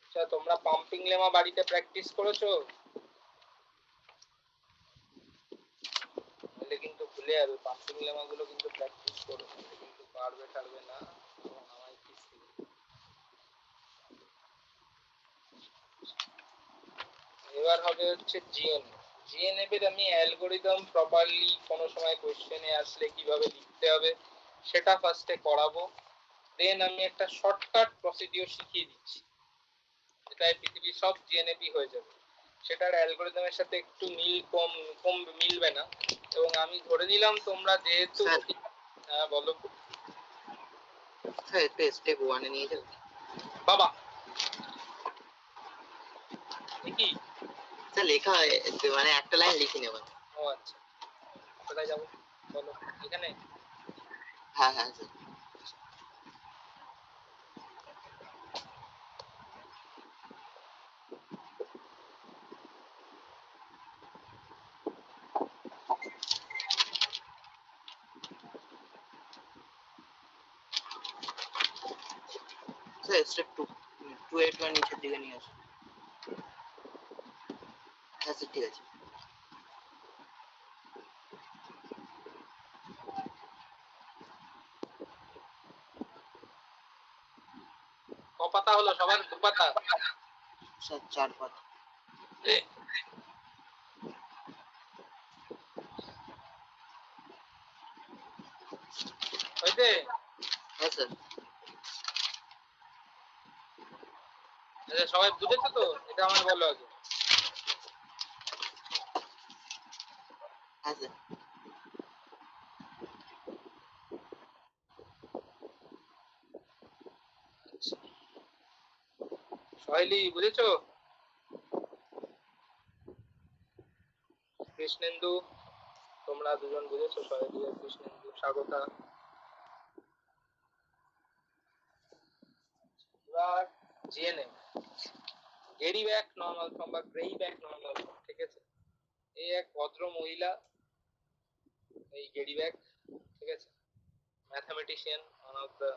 আচ্ছা তোমরা পাম্পিং লেমা বাড়িতে প্র্যাকটিস করেছো তাহলে কিন্তু ভুলে যাবে পাম্পিং লেমা গুলো কিন্তু প্র্যাকটিস করো কিন্তু পারবে না আমায় কি এবার হবে হচ্ছে জিএনএফ এর আমি অ্যালগরিদম প্রপারলি কোন সময় কোশ্চেনে আসলে কিভাবে লিখতে হবে সেটা ফার্স্টে করাবো দেন আমি একটা শর্টকাট প্রসিডিওর শিখিয়ে দিচ্ছি এটাই পৃথিবীর সব জিএনএফই হয়ে যাবে সেটার অ্যালগরিদমের সাথে একটু কম মিলবে না এবং আমি ধরে নিলাম তোমরা যেহেতু হ্যাঁ বলো স্যার একটু স্টেপ 1 এ নিয়ে যাবেন বাবা কি স্যার লেখা মানে একটা লাইন লিখে নেবেন ও আচ্ছা কোথায় যাব বলো এখানে হ্যাঁ হ্যাঁ স্যার স্যার স্টেপ 281 নিচের দিকে নিয়ে আসুন হ্যাঁ স্যার ঠিক আছে ক পাতা হলো সবার দু পাতা স্যার 4 পাতা হইছে হ্যাঁ স্যার আচ্ছা সবাই বুঝেছো তো এটা আমার বলো আগে হ্যাঁ স্যার সহেলি বুঝেছো কৃষ্ণেন্দু তোমরা দুজন বুঝেছো সহেলি আর কৃষ্ণেন্দু স্বাগতা এবার জিএনএম গেরি ব্যাক নর্মাল ফর্ম বা গ্রেই ব্যাক নর্মাল ফর্ম ঠিক আছে এই এক ভদ্র মহিলা এই গেরি ব্যাক ঠিক আছে ম্যাথমেটিশিয়ান ওয়ান অফ দ্য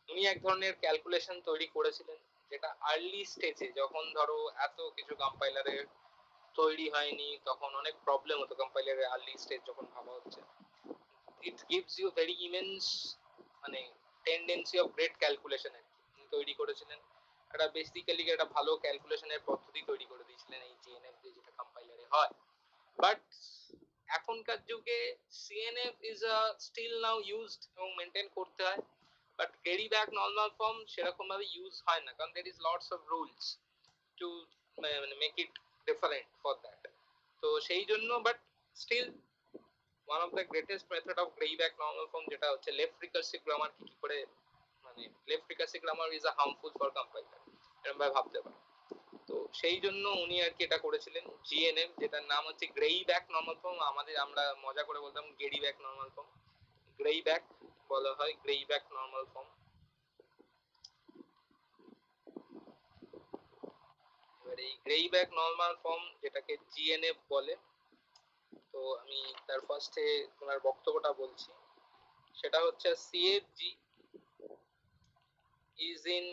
উনি এক ধরনের ক্যালকুলেশন তৈরি করেছিলেন যেটা আর্লি স্টেজে যখন ধরো এত কিছু কম্পাইলারের তৈরি হয়নি তখন অনেক প্রবলেম হতো কম্পাইলারের আর্লি স্টেজ যখন ভাবা হচ্ছে it gives you very immense মানে টেন্ডেন্সি অফ গ্রেট ক্যালকুলেশন তৈরি করেছিলেন একটা বেসিক্যালি একটা ভালো ক্যালকুলেশনের পদ্ধতি তৈরি করে দিয়েছিলেন এই জিএনএফ দিয়ে যেটা কম্পাইলারে হয় বাট এখনকার যুগে CNF is still now used এবং মেনটেন করতে হয় but Greibach normal form সেরকম ভাবে ইউজ হয় না কারণ there is lots of rules to make it different for that তো সেই জন্য but still one of the greatest method of Grayback normal form যেটা হচ্ছে left recursive grammar কি করে মানে left recursive grammar is a harmful for compiler এরকম ভাবে ভাবতে পারো। তো সেই জন্য উনি আর কি এটা করেছিলেন জিএনএম, যেটার নাম হচ্ছে গ্রেইব্যাক নরমাল ফর্ম, আমরা মজা করে বলতাম গেরিব্যাক নরমাল ফর্ম, গ্রেইব্যাক বলা হয় গ্রেইব্যাক নরমাল ফর্ম। এবার এই গ্রেইব্যাক নরমাল ফর্ম যেটাকে জিএনএফ বলে, তো আমি তার ফার্স্টে ওনার বক্তব্যটা বলছি, সেটা হচ্ছে সিএফজি ইজ ইন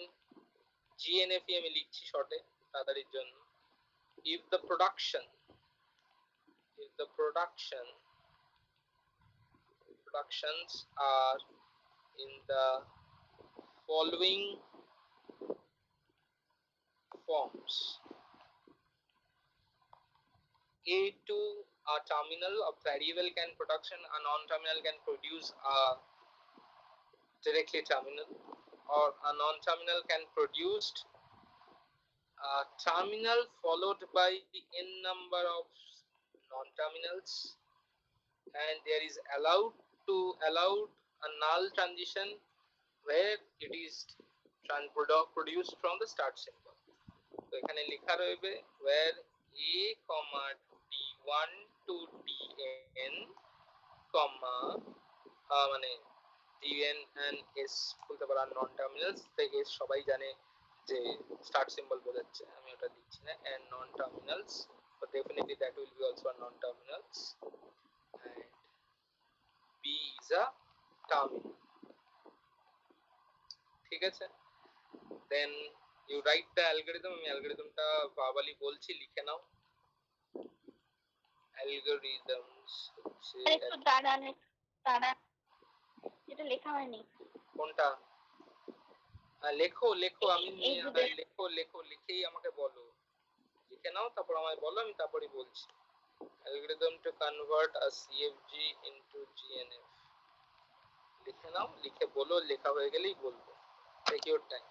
জিএনএফ আমি লিখছি শর্টে তাড়াতাড়ির জন্য। if the productions are in the following forms: A2 a terminal of variable can production, a non-terminal can produce a directly terminal, or a non-terminal can produce a terminal followed by n number of non-terminals, and there is allowed a null transition where it is produced from the start symbol. তো এখানে লেখা রইবে where a d1 to dn মানে dn and s বলতে পারা নন terminals থেকে সবাই জানে যে স্টার্ট সিম্বল বোঝাচ্ছে, আমি ওটা লিখছি না, and non terminals, but definitely that will be also a non terminals, and b is a terminal। ঠিক আছে, then you write the algorithm, আমি অ্যালগরিদমটা ভার্বালি বলছি, লিখে নাও। algorithms হচ্ছে একটু দাঁড়ান এটা লেখা হয়নি কোনটা? লেখো আমি এই যে লেখো লিখেই আমাকে বলো, লিখে নাও তারপর আমায় বলো, আমি তারপরে বলছি। algorithm to convert a CFG into GNF, লিখে নাও, লিখে বলো, লেখা হয়ে গেলেই বলবো। take your time।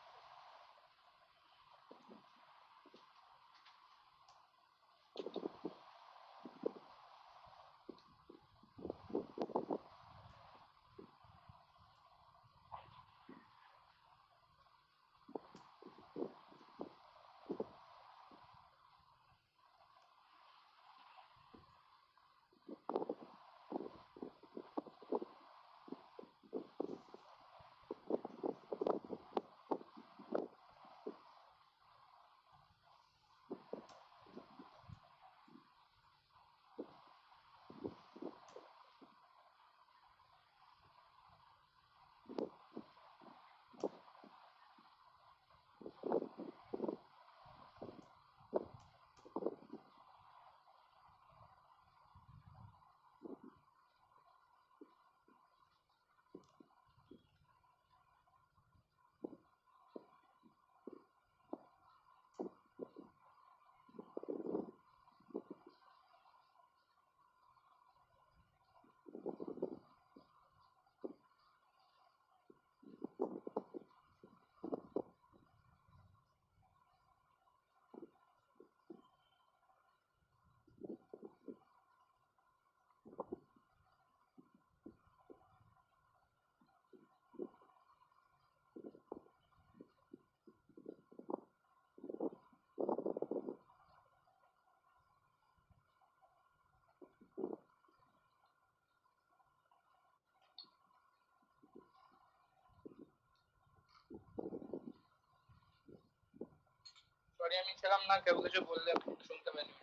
সরি আমি ছিলাম না, কেউ কিছু বললে শুনতে পাইনি,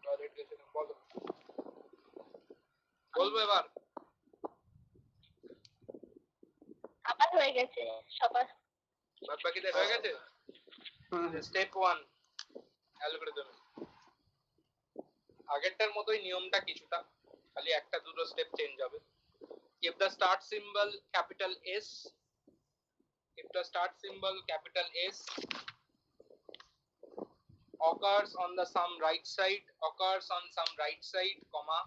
টয়লেট গেছিলাম। বলবো এবার? আবার হয়ে গেছে সবার বাদ বাকিদের হয়ে গেছে। স্টেপ 1 অ্যালগরিদম, আগেরটার মতোই নিয়মটা কিছুটা, খালি একটা দুটো স্টেপ চেঞ্জ হবে। if the start symbol capital S occurs on some right side, comma,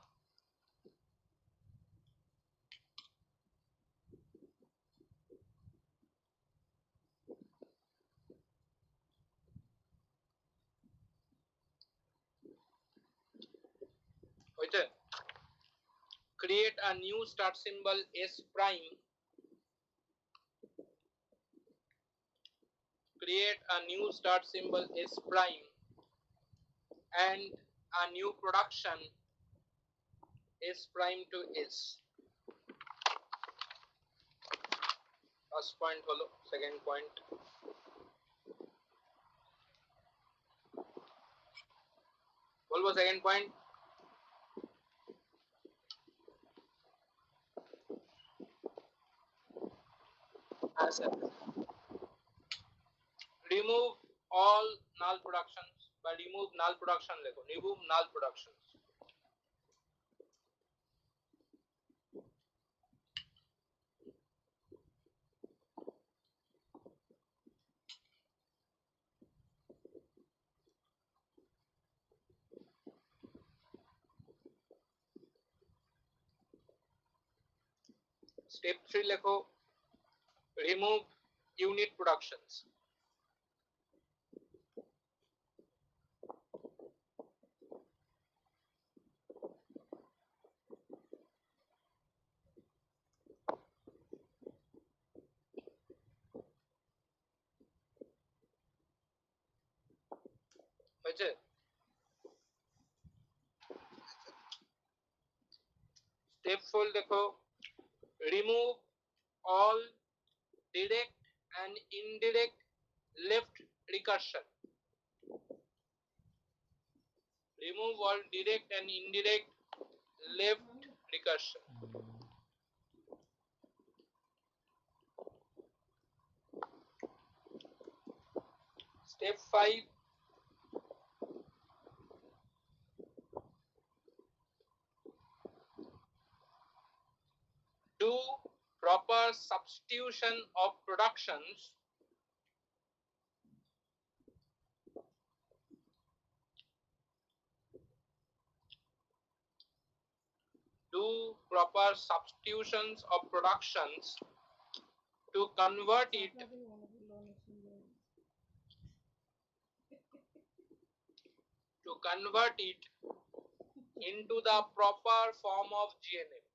হয়েছে? create a new start symbol S prime, create a new start symbol S prime and a new production S prime to S. First point holo, second point বলবো, second point হ্যাঁ sir. remove all null productions বা remove null production লেখো, remove null productions. Step 3 লেখো, remove unit productions. হয়েছে? Step 4 দেখো, remove all direct and indirect left recursion. Remove all direct and indirect left recursion. Step 5, do proper substitution of productions do proper substitutions of productions to convert it into the proper form of GNF.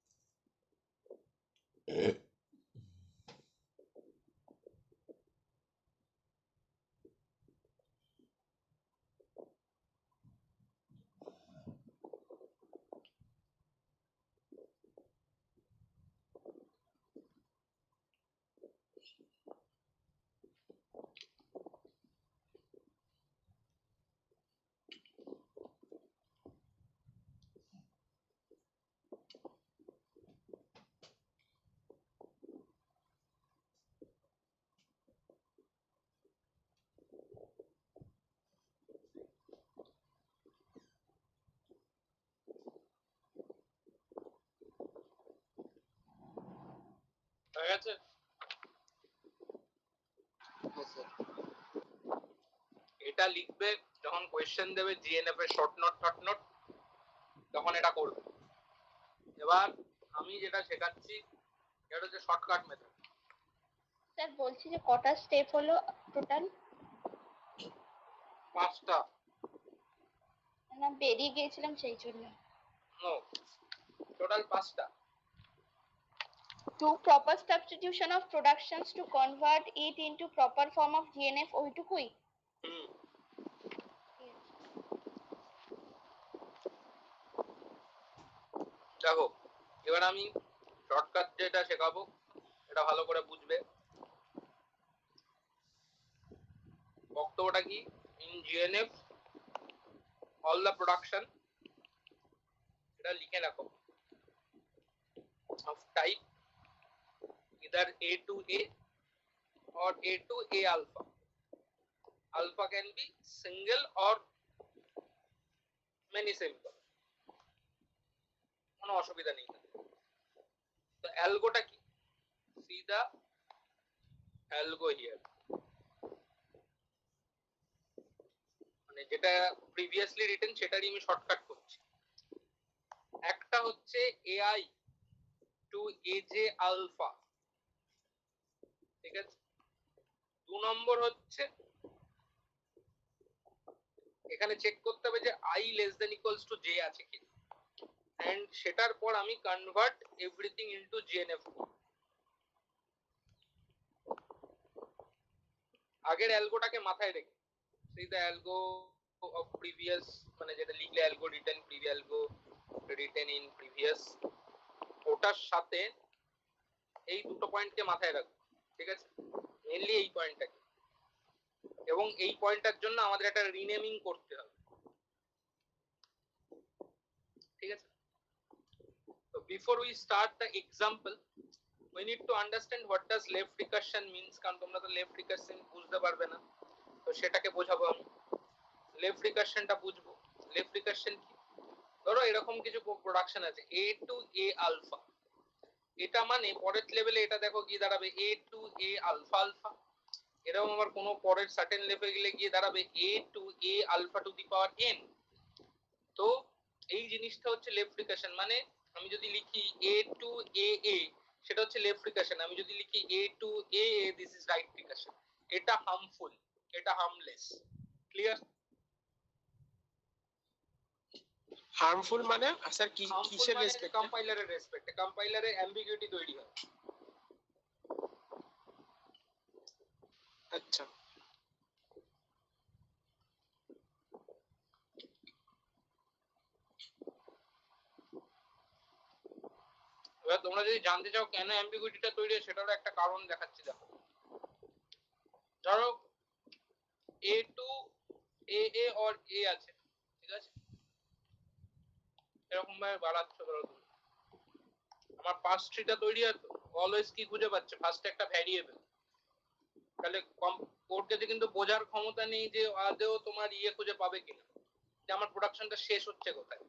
হয়ে গেছে? হ্যাঁ sir. এটা লিখবে যখন question দেবে জিএনএফ এর short note টট note, তখন এটা করবে। এবার আমি যেটা শেখাচ্ছি এটা হচ্ছে শর্টকাট মেথড। স্যার বলছি যে কটা স্টেপ হলো টোটাল? 5টা। না বেরিয়ে গিয়েছিলাম সেই জন্য। নো, টোটাল 5টা। Do proper substitution of productions to convert it into proper form of GNF ওইটুকুই? দেখো এবার আমি শর্টকাট যেটা শেখাবো এটা ভালো করে বুঝবে। বক্তব্যটা কি? ইন জিএনএফ অল দ্য প্রোডাকশন, এটা লিখে রাখো, of type either A to A or A to A alpha. Alpha can be single or many simple, কোনো অসুবিধা নেই। তো অ্যালগোটা কি? See the algo here, মানে যেটা প্রিভিয়াসলি রিটেন সেটারই আমি শর্টকাট করছি। একটা হচ্ছে AI টু AJ আলফা, ঠিক আছে? 2 নম্বর হচ্ছে এখানে চেক করতে হবে যে I less than equals to J আছে কি। এন্ড সেটার পর আমি কনভার্ট এভরিথিং ইনটু জিএনএফ। আগের অ্যালগোটাকে মাথায় রেখে সেই দ্য অ্যালগো অফ প্রিভিয়াস, মানে যেটা লিখলে algo written previous, algo written in previous, ওটার সাথে এই দুটো পয়েন্টকে মাথায় রাখবো, ঠিক আছে, মেইনলি এই পয়েন্টটাকে। এবং এই পয়েন্টটার জন্য আমাদের একটা রিনেমিং করতে হবে, ঠিক আছে। তো before we start the example we need to understand what does left recursion means, কারণ তোমরা তো লেফট রিকারশন বুঝতে পারবে না, তো সেটাকে বোঝাবো আমি। লেফট রিকারশনটা বুঝবো। লেফট রিকারশন কি? ধরো এরকম কিছু প্রোডাকশন আছে a টু a আলফা, এটা মানে পরের লেভেলে এটা দেখো গিয়ে দাঁড়াবে a to a alpha alpha, এরকম আবার কোনো পরের সার্টেন লেভেলে গিয়ে দাঁড়াবে a to a alpha to the power n। তো এই জিনিসটা হচ্ছে লেফট রিকারশন, মানে আমি যদি লিখি a টু a সেটা হচ্ছে লেফট রিকারশন, আমি যদি লিখি a to a this is right recursion. এটা হার্মফুল, এটা হার্মলেস। ক্লিয়ার? হার্মফুল মানে স্যার কি হার্মফুল কিসের মানে রেসপেক্ট? কম্পাইলারের রেসপেক্টে, কম্পাইলারে অ্যাম্বিগুইটি তৈরি হয়। আচ্ছা, এবার তোমরা যদি জানতে চাও কেন অ্যাম্বিগুইটিটা তৈরি হয়, সেটারও একটা কারণ দেখাচ্ছি। দেখো, ধরো a to a or a আছে, ঠিক আছে, এরকম ভাবে বাড়াচ্ছ, ধরো তুমি আমার পাস ট্রিটা তৈরি হয়, তো অলওয়েজ কি খুঁজে পাচ্ছে? ফার্স্টে একটা ভ্যারিয়েবল। তাহলে কোডটাতে কিন্তু বোঝার ক্ষমতা নেই যে আদৌ তোমার ইয়ে খুঁজে পাবে কিনা, যে আমার প্রোডাকশনটা শেষ হচ্ছে কোথায়।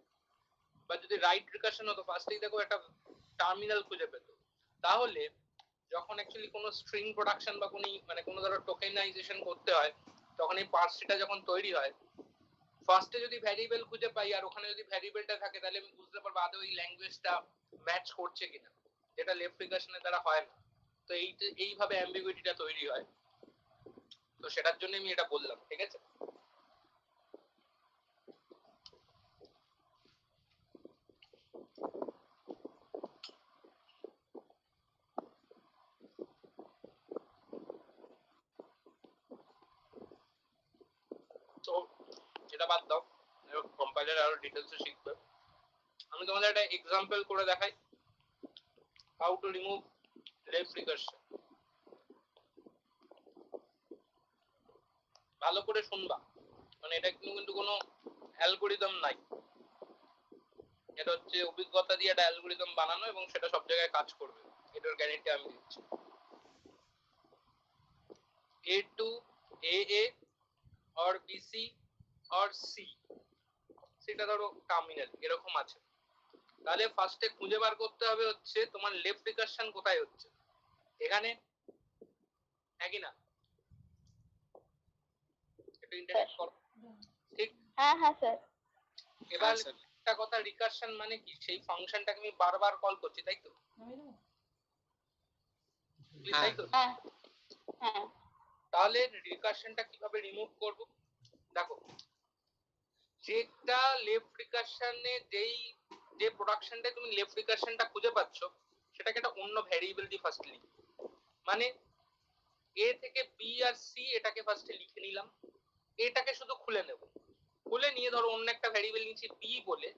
বা যদি রাইট রিকারশন হতো, ফার্স্টেই দেখো একটা টার্মিনাল খুঁজে পেত। তাহলে যখন অ্যাকচুয়ালি কোনো স্ট্রিং প্রোডাকশন বা কোনো মানে কোনো ধরো টোকেনাইজেশন করতে হয়, তখন এই পার্স ট্রিটা যখন তৈরি হয়, ফার্স্টে যদি ভ্যারিয়েবল খুঁজে পাই আর ওখানে যদি ভ্যারিয়েবলটা থাকে, তাহলে আমি বুঝতে পারবো আদৌ এই ল্যাঙ্গুয়েজটা ম্যাচ করছে কিনা, যেটা লেফট রিকারশনের দ্বারা হয় না। তো এইভাবে অ্যাম্বিগুইটিটা তৈরি হয়। তো সেটার জন্য আমি এটা বললাম, ঠিক আছে। তো এটা বাদ দাও, কম্পাইলার আরো ডিটেলসে শিখবে। আমি তোমাদের একটা এক্সাম্পল করে দেখাই, how to remove left recursion. ভালো করে শুনবা, মানে এটা কিন্তু কোনো অ্যালগোরিদম নাই, এটা হচ্ছে অভিজ্ঞতা দিয়ে একটা অ্যালগোরিদম বানানো এবং সেটা সব জায়গায় কাজ করবে, এটার গ্যারান্টি আমি দিচ্ছি। a to a or bc or c, সেটা ধরো টার্মিনাল এরকম আছে। তাহলে ফার্স্টে খুঁজে বার করতে হবে হচ্ছে তোমার লেফট রিকারশন কোথায় হচ্ছে, এখানে, একই না? একটু ইন্টারেক্ট করো, ঠিক? হ্যাঁ হ্যাঁ স্যার। এবার একটা কথা, রিকারশন মানে কি? সেই ফাংশনটাকে আমি বারবার কল করছি, তাই তো? তাই তো? হ্যাঁ হ্যাঁ। তাহলে রিকারশনটা কিভাবে রিমুভ করব? দেখো, যেটা লেফট রিকারশনে যে প্রোডাকশনটা তুমি লেফট রিকারশনটা খুঁজে পাচ্ছ, সেটাকে একটা অন্য ভ্যারিয়েবল দিয়ে ফার্স্ট লিখি। মানে এ থেকে বি আর সি এটাকে ফার্স্টে লিখে নিলাম, এটাকে শুধু খুলে নেব, খুলে নিয়ে ধরো অন্য একটা ভ্যারিয়েবল নিচ্ছি বি বলে,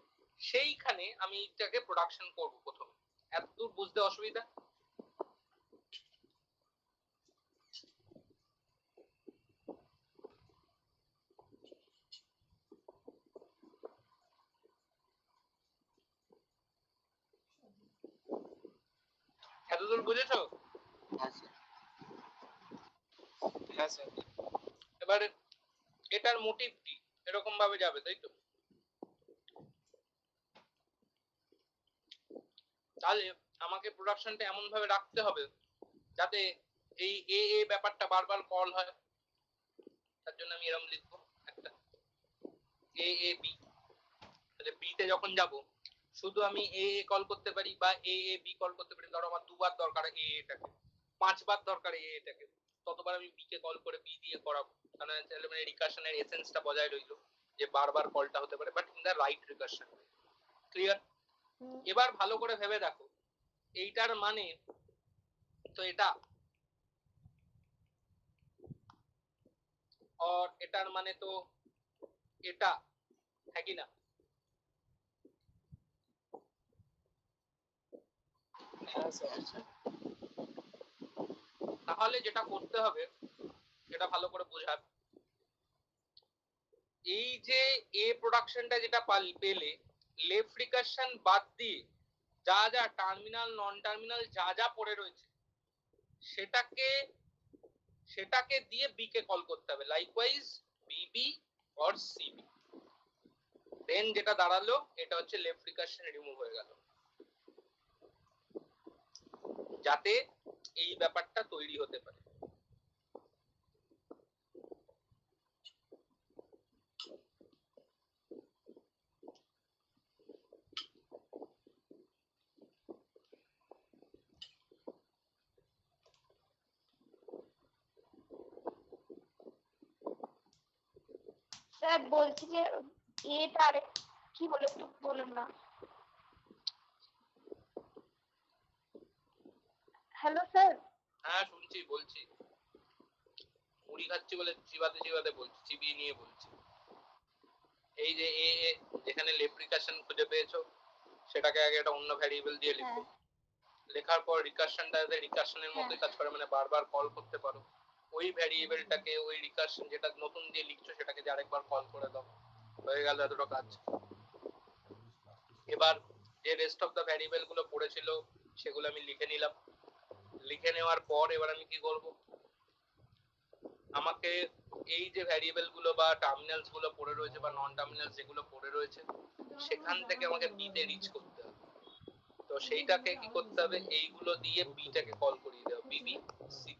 সেইখানে আমি এটাকে প্রোডাকশন করব প্রথমে। এতদূর বুঝতে অসুবিধা? এতদূর বুঝেছো? হ্যাঁ স্যার। এবারে এটার মোটিভ কি? এরকম ভাবে যাবে, তাই তো? তাহলে আমাকে প্রোডাকশনটা এমন ভাবে রাখতে হবে যাতে এই এ ব্যাপারটা বারবার কল হয়। তার জন্য আমি এরকম লিখবো একটা এ বি। তাহলে বি তে যখন যাব, শুধু আমি এ কল করতে পারি বা এ বি কল করতে পারি। ধরো আমার দুবার দরকার এটাকে, 5 বার দরকার এটাকে, ততবার আমি বি কে কল করে বি দিয়ে করাবো। তাহলে মানে রিকারশনের এসেন্সটা বজায় রইলো, যে বারবার কলটা হতে পারে, but in the right recursion. Clear? এবার ভালো করে ভেবে দেখো, এইটার মানে তো এটা, আর এটার মানে তো এটা, হ্যাঁ কি না? হ্যাঁ স্যার। তাহলে যেটা করতে হবে সেটা ভালো করে বোঝার, এই যে এ প্রোডাকশনটা যেটা পেলে, লেফট রিকারশন বাদ দিয়ে যা যা টার্মিনাল নন টার্মিনাল যা যা পড়ে রয়েছে সেটাকে দিয়ে বি কে কল করতে হবে, লাইকওয়াইজ বিবি অর সিবি। দেন যেটা দাঁড়ালো এটা হচ্ছে লেফট রিকারশন রিমুভ হয়ে গেল, যাতে এই ব্যাপারটা তৈরি হতে পারে। স্যার বলছি যে এটা কি বলে একটু বলুন না। Hello sir. হ্যাঁ শুনছি, বলছি। মুড়ি খাচ্ছি বলে চিবাতে চিবাতে বলছি, চিবিয়ে নিয়ে বলছি। এই যে এ যেখানে লেফট রিকারশন খুঁজে পেয়েছো, সেটাকে আগে একটা অন্য ভ্যারিয়েবল দিয়ে লিখো। লেখার পর রিকারশনটা রিকারশনের মধ্যে কাজ করে, মানে বারবার কল করতে পারো। ওই ভ্যারিয়েবলটাকে ওই রিকারশন যেটা নতুন দিয়ে লিখছো সেটাকে যে আরেকবার কল করে দাও, হয়ে গেল এতটা কাজ। এবার যে রেস্ট অফ দ্য ভ্যারিয়েবল গুলো পড়েছিল সেগুলো আমি লিখে নিলাম। লিখে নেওয়ার পর এবার আমি কি করব, আমাকে এই যে ভ্যারিয়েবল গুলো বা টার্মিনালস গুলো পড়ে রয়েছে বা নন টার্মিনালস যেগুলো পড়ে রয়েছে সেখান থেকে আমাকে বি তে রিচ করতে হবে। তো সেইটাকে কি করতে হবে, এইগুলো দিয়ে বিটাকে কল করিয়ে দেওয়া, বিবি সি।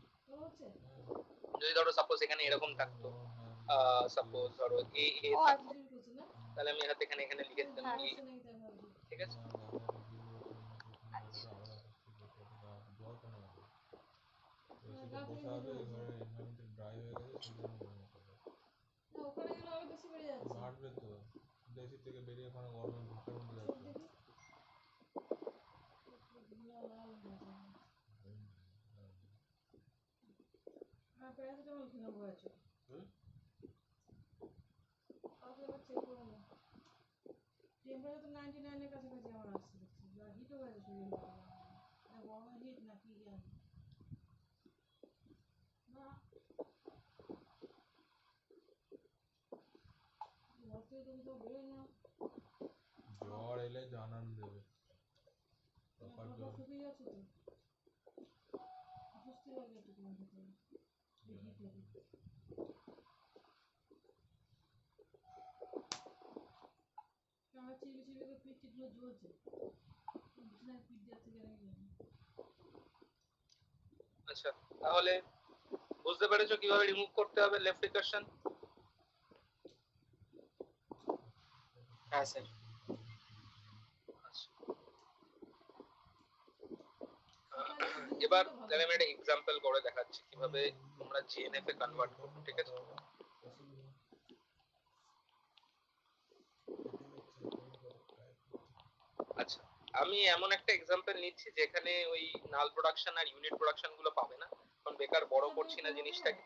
যদি ধরো সাপোজ এখানে এরকম থাকতো, সাপোজ ধরো এ এ থাকতো, তাহলে আমি এখানে এখানে লিখে দিতাম এ, ঠিক আছে? জ্বর এলে জানান দেবে। আচ্ছা, তাহলে বুঝতে পেরেছো কিভাবে রিমুভ করতে হবে লেফট রিকারশন? হ্যাঁ স্যার। এবার আমি একটা এক্সাম্পল করে দেখাচ্ছি কিভাবে তোমরা জিএনএফ এ কনভার্ট করবে, ঠিক আছে? আচ্ছা, আমি এমন একটা এক্সাম্পল নিচ্ছি যেখানে ওই নাল প্রোডাকশন আর ইউনিট প্রোডাকশন গুলো পাবে না, কারণ বেকার বড় করছি না জিনিসটাকে।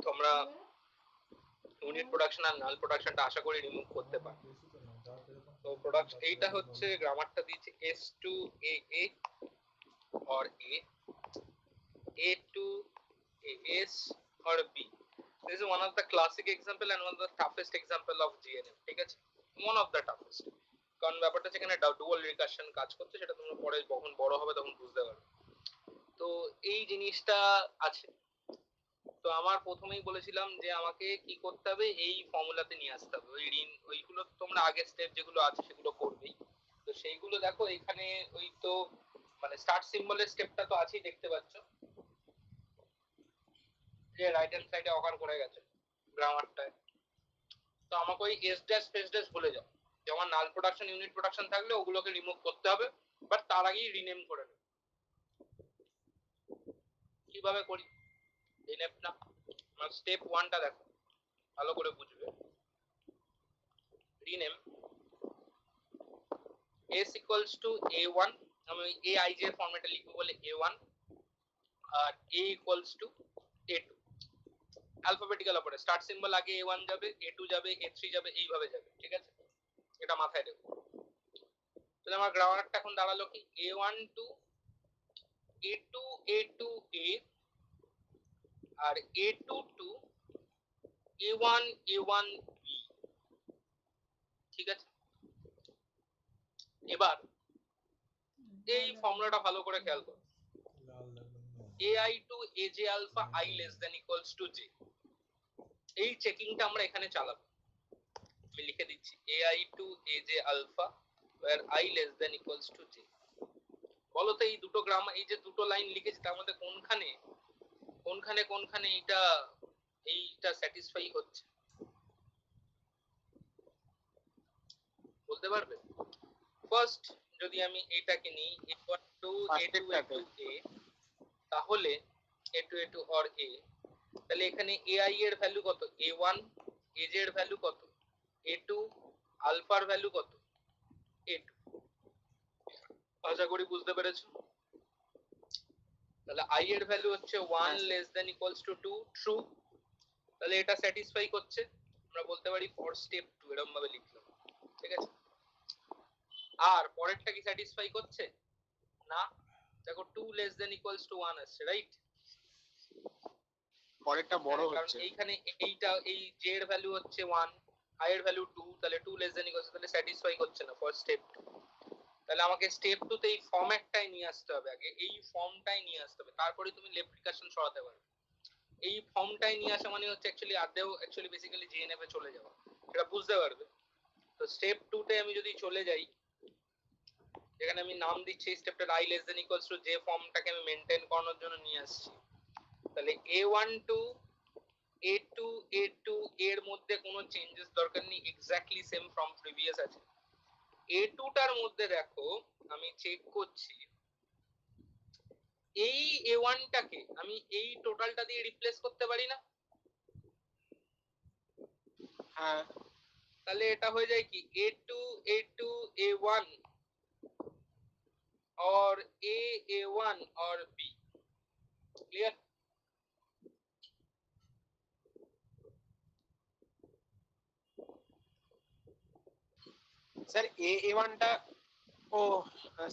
তোমরা ইউনিট প্রোডাকশন আর নাল প্রোডাকশনটা আশা করি রিমুভ করতে পারবে। তো প্রোডাকশন এইটা হচ্ছে, গ্রামারটা দিয়েছে S2AA or A to AS or B. This is one of the classic example and one of the toughest example of GNF, ঠিক আছে? One of the toughest, কারণ ব্যাপারটা যেখানে ডুয়াল রিকারশন কাজ করছে সেটা তোমরা পরে যখন বড় হবে তখন বুঝতে পারবে। তো এই জিনিসটা আছে। তো আমার প্রথমেই বলেছিলাম যে আমাকে কি করতে হবে, এই ফর্মুলাতে নিয়ে আসতে হবে। ওই ঋণ ওইগুলো তোমরা আগের স্টেপ যেগুলো আছে সেগুলো করবেই। তো সেইগুলো দেখো এখানে ওই তো মানে স্টার্ট সিম্বলের স্টেপটা তো আছেই, দেখতে পাচ্ছ যে রাইট হ্যান্ড সাইডে অকার করে গেছে গ্রামারটায়। তো আমাকে ওই এস ড্যাশ ফেস ড্যাশ ভুলে যাও, যেমন নাল প্রোডাকশন ইউনিট প্রোডাকশন থাকলে ওগুলোকে রিমুভ করতে হবে, বাট তার আগেই রিনেম করে নেবে। কিভাবে করি রিনেম না, আমার স্টেপ 1টা দেখো ভালো করে বুঝবে। Rename s equals to a1, আমি aij এর ফরম্যাটে লিখবো বলে a1 আর a equals to a2, alphabetical operator, start symbol আগে a1 যাবে, a2 যাবে, a3 যাবে, এইভাবে যাবে, ঠিক আছে? এটা মাথায় রেখো। তাহলে আমার গ্রামারটা এখন দাঁড়ালো কি a1 to a2 a2 a R a2 to a1 a1 b, ঠিক আছে? এবার এই ফর্মুলাটা ভালো করে খেয়াল করো, ai to aj alpha I less than equals to j, এই চেকিংটা আমরা এখানে চালাবো। আমি লিখে দিচ্ছি ai to aj alpha where I less than equals to j। বলো তো এই দুটো গ্রামার, এই যে দুটো লাইন লিখেছি তার মধ্যে কোনখানে কোনখানে কোনখানে এইটা স্যাটিসফাই হচ্ছে বলতে পারবে? ফার্স্ট যদি আমি এটাকে নিই a1 to a2 a2 a, তাহলে a2 a2 or a, তাহলে এখানে ai এর ভ্যালু কত, a1, aj এর ভ্যালু কত, a2, আলফার ভ্যালু কত, a2। আশা করি বুঝতে পেরেছো। তাহলে i এর ভ্যালু হচ্ছে 1 less than equals to 2, true, তাহলে এটা স্যাটিসফাই করছে, আমরা বলতে পারি ফর স্টেপ 2, এরকম ভাবে লিখলাম, ঠিক আছে? আর পরেরটা কি স্যাটিসফাই করছে না, দেখো 2 less than equals to 1 আসছে, রাইট? পরেরটা বড় কারণ হচ্ছে, এইখানে এইটা এই j এর ভ্যালু হচ্ছে 1, i এর ভ্যালু 2, তাহলে 2 less than equals, তাহলে স্যাটিসফাই করছে না ফর স্টেপ 2। তাহলে আমাকে স্টেপ 2 তে এই ফরম্যাটটাই নিয়ে আসতে হবে, আগে এই ফর্মটাই নিয়ে আসতে হবে, তারপরে তুমি লেফট রিকারশন সরাতে পারবে। এই ফর্মটাই নিয়ে আসা মানে হচ্ছে অ্যাকচুয়ালি বেসিক্যালি জিএনএফ এ চলে যাওয়া, সেটা বুঝতে পারবে। তো স্টেপ 2 তে আমি যদি চলে যাই, যেখানে আমি নাম দিচ্ছি স্টেপটা i less than equals to j, ফর্মটাকে আমি মেইনটেইন করানোর জন্য নিয়ে আসছি। তাহলে a1 to a2 a2 এর মধ্যে কোনো চেঞ্জেস দরকার নেই, এক্স্যাক্টলি সেম ফ্রম প্রিভিয়াস আছে। a2 টার মধ্যে দেখো আমি চেক করছি, এই a1 টাকে আমি এই টোটালটা দিয়ে রিপ্লেস করতে পারি না? হ্যাঁ, তাহলে এটা হয়ে যায় কি a2 a2 a1 or a1 or b, clear? Sir a1 টা, ও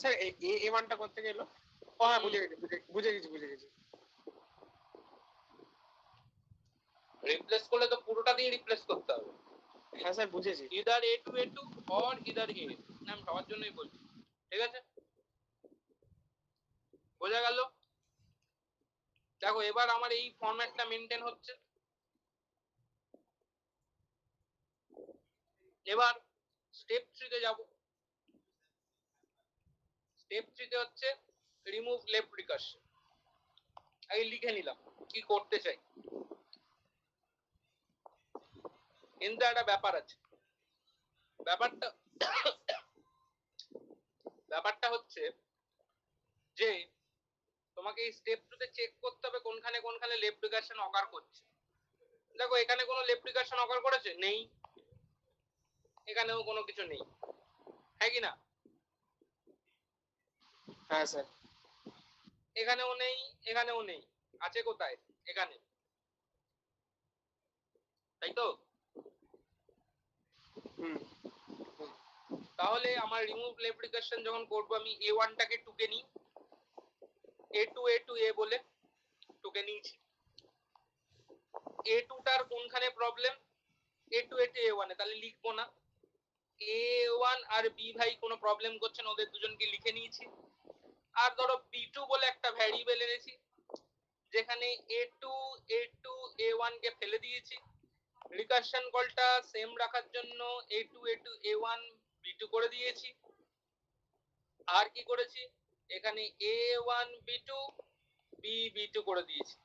স্যার a1 টা করতে গেল, ও হ্যাঁ বুঝে গেছি বুঝে গেছি। রিপ্লেস করলে তো পুরোটা দিয়ে রিপ্লেস করতে হবে। হ্যাঁ স্যার বুঝেছি। Either a2 a2 or either a, আমি সবার জন্যই বলছি, ঠিক আছে? বোঝা গেল? দেখো এবার আমার এই ফরম্যাটটা মেইনটেইন হচ্ছে। এবার স্টেপ 3 তে যাব। স্টেপ 3 তে হচ্ছে রিমুভ লেফট রিকারশন। আগে লিখে নিলাম কি করতে চাই, কিন্তু একটা ব্যাপার আছে। ব্যাপারটা হচ্ছে যে তোমাকে এই স্টেপ 2 তে চেক করতে হবে কোনখানে কোনখানে লেফট রিকারশন অকার করছে। দেখো এখানে কোনো লেফট রিকারশন অকার করেছে নেই, এখানেও কোনো কিছু নেই, হ্যাঁ কি না? হ্যাঁ স্যার। এখানেও নেই, এখানেও নেই, আছে কোথায়? এখানে, তাই তো? তাহলে আমার রিমুভ লেফট রিকারশন যখন করব, আমি a1 টাকে টুকে নিই, a2 a2 a বলে টুকে নিয়েছি। a2 টার কোনখানে প্রবলেম, a2 a2 a1 এ, তাহলে লিখবো না। a1 আর b ভাই কোনো প্রবলেম করছে না, ওদের দুজনকে লিখে নিয়েছি। আর ধরো b2 বলে একটা ভ্যারিয়েবল এনেছি, যেখানে a2 a2 a1 কে ফেলে দিয়েছি। রিকারশন কলটা সেম রাখার জন্য a2 a2 a1 b2 করে দিয়েছি। আর কি করেছি, এখানে a1 b2 b b2 করে দিয়েছি।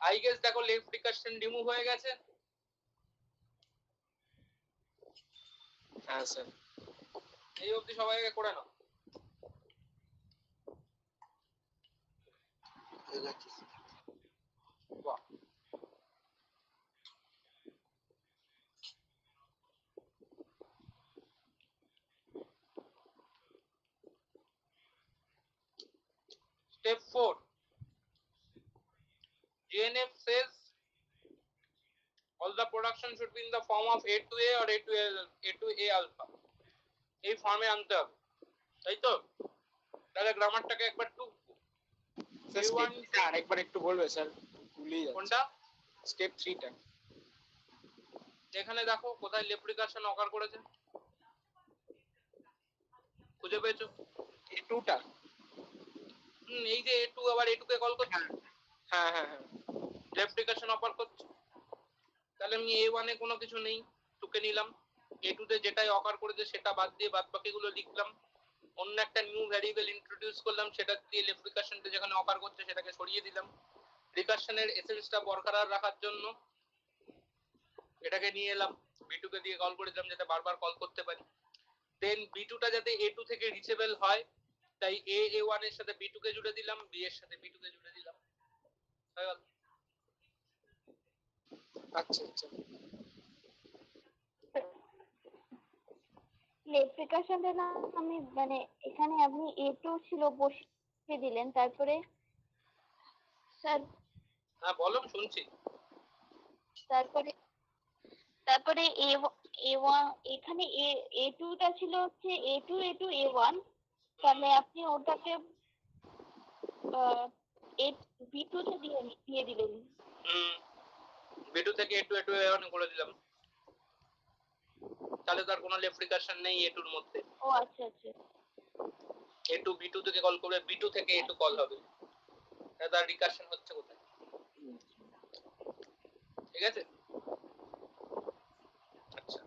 আই গেস দেখো লেফট রিকারশন রিমুভ হয়ে গেছে। হ্যাঁ স্যার। এই অবধি সবাই আগে করে নাও। বাহ, instruction should be in the form of A to A or A to A alpha এই ফর্মে আনতে হবে, তাই তো? তাহলে গ্রামারটাকে একবার টু স্টেপ 3টা আরেকবার একটু বলবে স্যার, ভুলেই যাচ্ছি। কোনটা? স্টেপ 3টা এখানে দেখো কোথায় লেফট রিকারশন অকার করেছে, খুঁজে পেয়েছো? A2টা, এই যে A2 আবার A2 কে কল করছে, হ্যাঁ হ্যাঁ হ্যাঁ, লেফট রিকারশন অকার করছে। তাহলে আমি A1 এ কোনো কিছু নেই, 2 কে নিলাম, A2 তে যেটাই অকার করেছে সেটা বাদ দিয়ে বাদ বাকিগুলো লিখলাম, অন্য একটা নিউ ভ্যারিয়েবল ইন্ট্রোডিউস করলাম, সেটা দিয়ে লেফট রিকারশনটা যেখানে অকার করছে সেটাকে সরিয়ে দিলাম। রিকারশনের এসেন্সটা বরকরার রাখার জন্য এটাকে নিয়ে এলাম, B2 কে দিয়ে কল করে দিলাম যাতে বারবার কল করতে পারি। দেন B2 টা যাতে A2 থেকে রিচেবল হয় তাই A1 এর সাথে B2 কে জুড়ে দিলাম, B এর সাথে B2 কে জুড়ে দিলাম, হয়ে গেল। আচ্ছা আচ্ছা। লেপ্রিকেশনটা না আমি মানে এখানে আপনি A2 ছিল বসিয়ে দিলেন, তারপরে স্যার হ্যাঁ বলো, শুনছি। তারপরে তারপরে A1 এখানে A2 টা ছিল হচ্ছে A2 A1, তাহলে আপনি ওটাকে B2 তে দিয়ে দিলেন। B2 থেকে A2 A1 করে দিলাম, তাহলে তার কোনো লেফট রিকারশন নেই A2 এর মধ্যে। ও আচ্ছা আচ্ছা, A2 B2 থেকে কল করবে, B2 থেকে A2 কল হবে, তার রিকারশন হচ্ছে কোথায়? ঠিক আছে, আচ্ছা।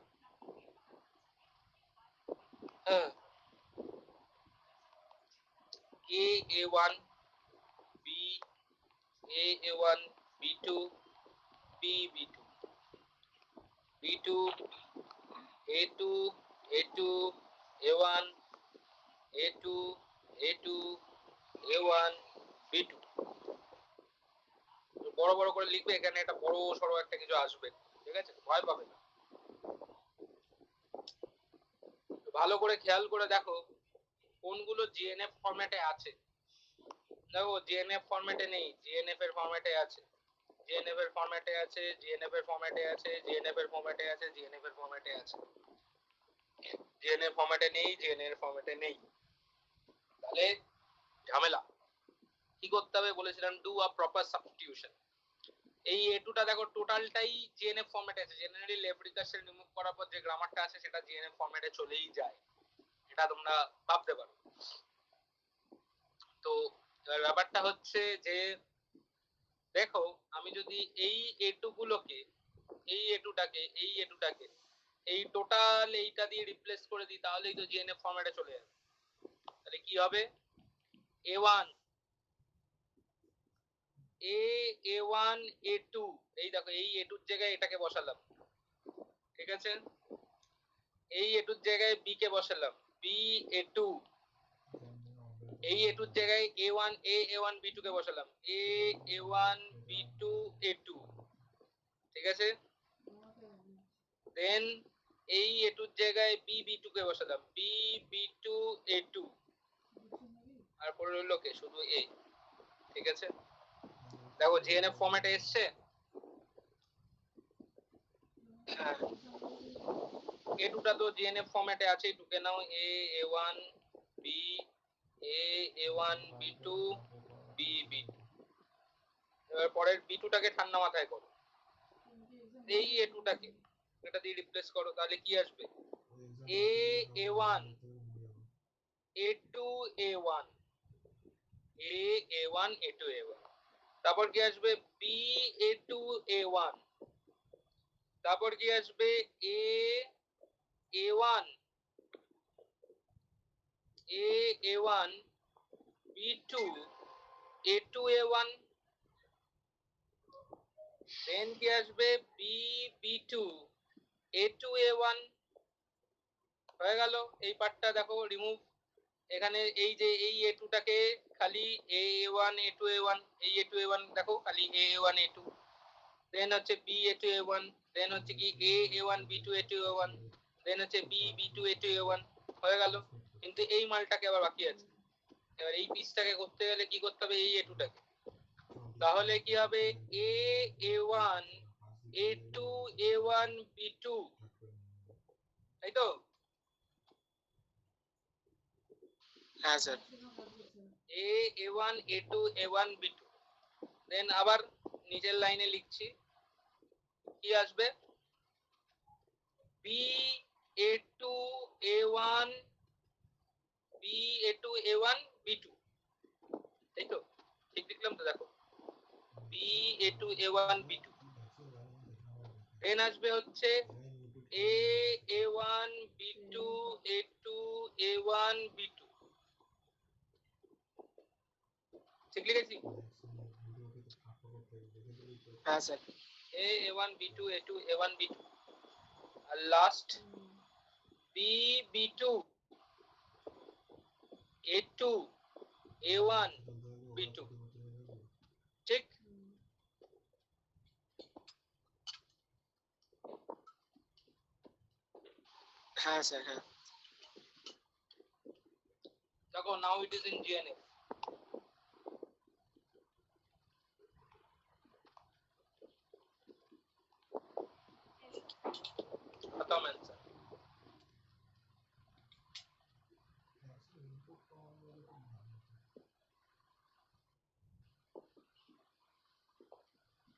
A1 B A1 B2 B B2 B2 A2 A2 A1 A2 A2 A1 B2 বড় বড় করে লিখবে, এখানে একটা বড় সরো একটা কিছু আসবে, ঠিক আছে? ভয় পাবে না, ভালো করে খেয়াল করে দেখো কোনগুলো জিএনএফ ফরম্যাটে আছে। দেখো জিএনএফ ফরম্যাটে নেই, জিএনএফ এর ফরম্যাটে আছে, জিএনএফ এর ফরম্যাটে আছে, জিএনএফ এর ফরম্যাটে আছে, জিএনএফ এর ফরম্যাটে আছে, জিএনএফ এর ফরম্যাটে আছে, জিএনএফ ফরম্যাটে নেই, জিএনএফ ফরম্যাটে নেই, তাহলে ঝামেলা। কি করতে হবে বলেছিলাম, ডু আ প্রপার সাবস্টিটিউশন। এই A2 টা দেখো টোটালটাই জিএনএফ ফরম্যাটে আছে, জেনারেলি লেফট রিকারশন রিমুভ করার পর যে গ্রামারটা আছে সেটা জিএনএফ ফরম্যাটে চলেই যায়, এটা তোমরা ভাবতে পারো। তো ব্যাপারটা হচ্ছে যে দেখো আমি যদি এই A2 গুলোকে এই A2টাকে এই টোটাল এইটা দিয়ে রিপ্লেস করে দিই তাহলেই তো জিএনএফ ফরম্যাটে চলে যাবে। তাহলে কি হবে, A1 A1 A2, এই দেখো এই A2 এর জায়গায় এটাকে বসালাম, ঠিক আছে? এই A2 এর জায়গায় B কে বসালাম, B A2, এই A2 এর জায়গায় A1 A1 B2 কে বসালাম, A1 B2 A2, ঠিক আছে? দেন এই A2 এর জায়গায় B B2 কে বসালাম, B B2 A2, আর পরে রইল কে শুধু A, ঠিক আছে? দেখো জিএনএফ ফরম্যাটে এসছে, A2 টা তো জিএনএফ ফরম্যাটে আছে, টুকে নাও A A1 B A1 B2 B B2, এবার পরের B2 টাকে ঠান্ডা মাথায় করো, এই A2 টাকে এটা দিয়ে রিপ্লেস করো, তাহলে কি আসবে, A A1 A2 A1 A A1 A2 A1, তারপর কি আসবে B A2 A1, তারপর কি আসবে A A1 A A1 B2 A2 A1, দেন কি আসবে B B2 A2 A1, হয়ে গেল। এই পার্টটা দেখো রিমুভ, এখানে এই যে এই A2 টাকে খালি A1 A2 A1, এই A2 A1 দেখো খালি A1 A2, দেন হচ্ছে B A2 A1, দেন হচ্ছে কি A1 B2 A2 A1, দেন হচ্ছে B B2 A2 A1, হয়ে গেল। কিন্তু এই মালটাকে আবার বাকি আছে, এবার এই পিসটাকে করতে গেলে কি করতে হবে, এই A2 টাকে, তাহলে কি হবে A A1 A2 A1 B2 তাই তো? হ্যাঁ sir. A1 A2 A1 B2 দেন আবার নিজের লাইনে লিখছি কি আসবে B A2 A1 B A2 A1 B2 তাই তো? ঠিক লিখলাম তো? দেখো B A2 A1 B2 দেন আসবে হচ্ছে A A1 B2 A2 A1 B2 ঠিক লিখেছি? হ্যাঁ স্যার। A A1 B2 A2 A1 B2 আর last B B2 A2 A1 B2 ঠিক? হ্যাঁ স্যার। হ্যাঁ। দেখো now it is in GNF खत्म आंसर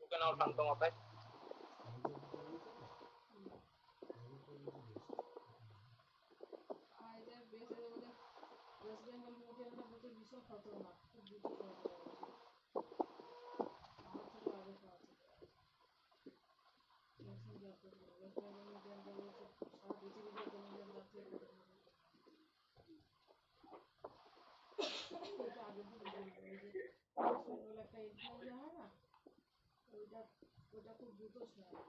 ओके नाउ शांत माता है ওয়েস্ট বেঙ্গল মিডিয়ামটা বলতে ভীষণ খতরনাক, খুব দ্রুত সরে যাবে আমার থেকে আগে পাওয়া ম্যাক্সিমাম যাত্রা ওয়েস্ট বেঙ্গল মিডিয়ামটা বলতে সারা পৃথিবী যত মিডিয়াম যাচ্ছে এটা আগে থেকে বলবো এই যে ওয়েস্ট বেঙ্গল একটা ইনফ্লুয়েঞ্জা হয় না, ওইটা ওইটা খুব দ্রুত ছড়ায়,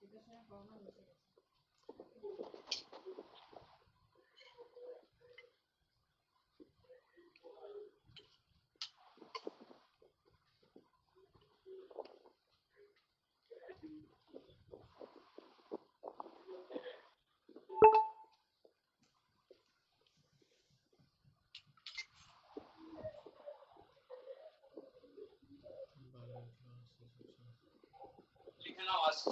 এটার সঙ্গে করোনা মিশে গেছে। लिखे नाउ আসছে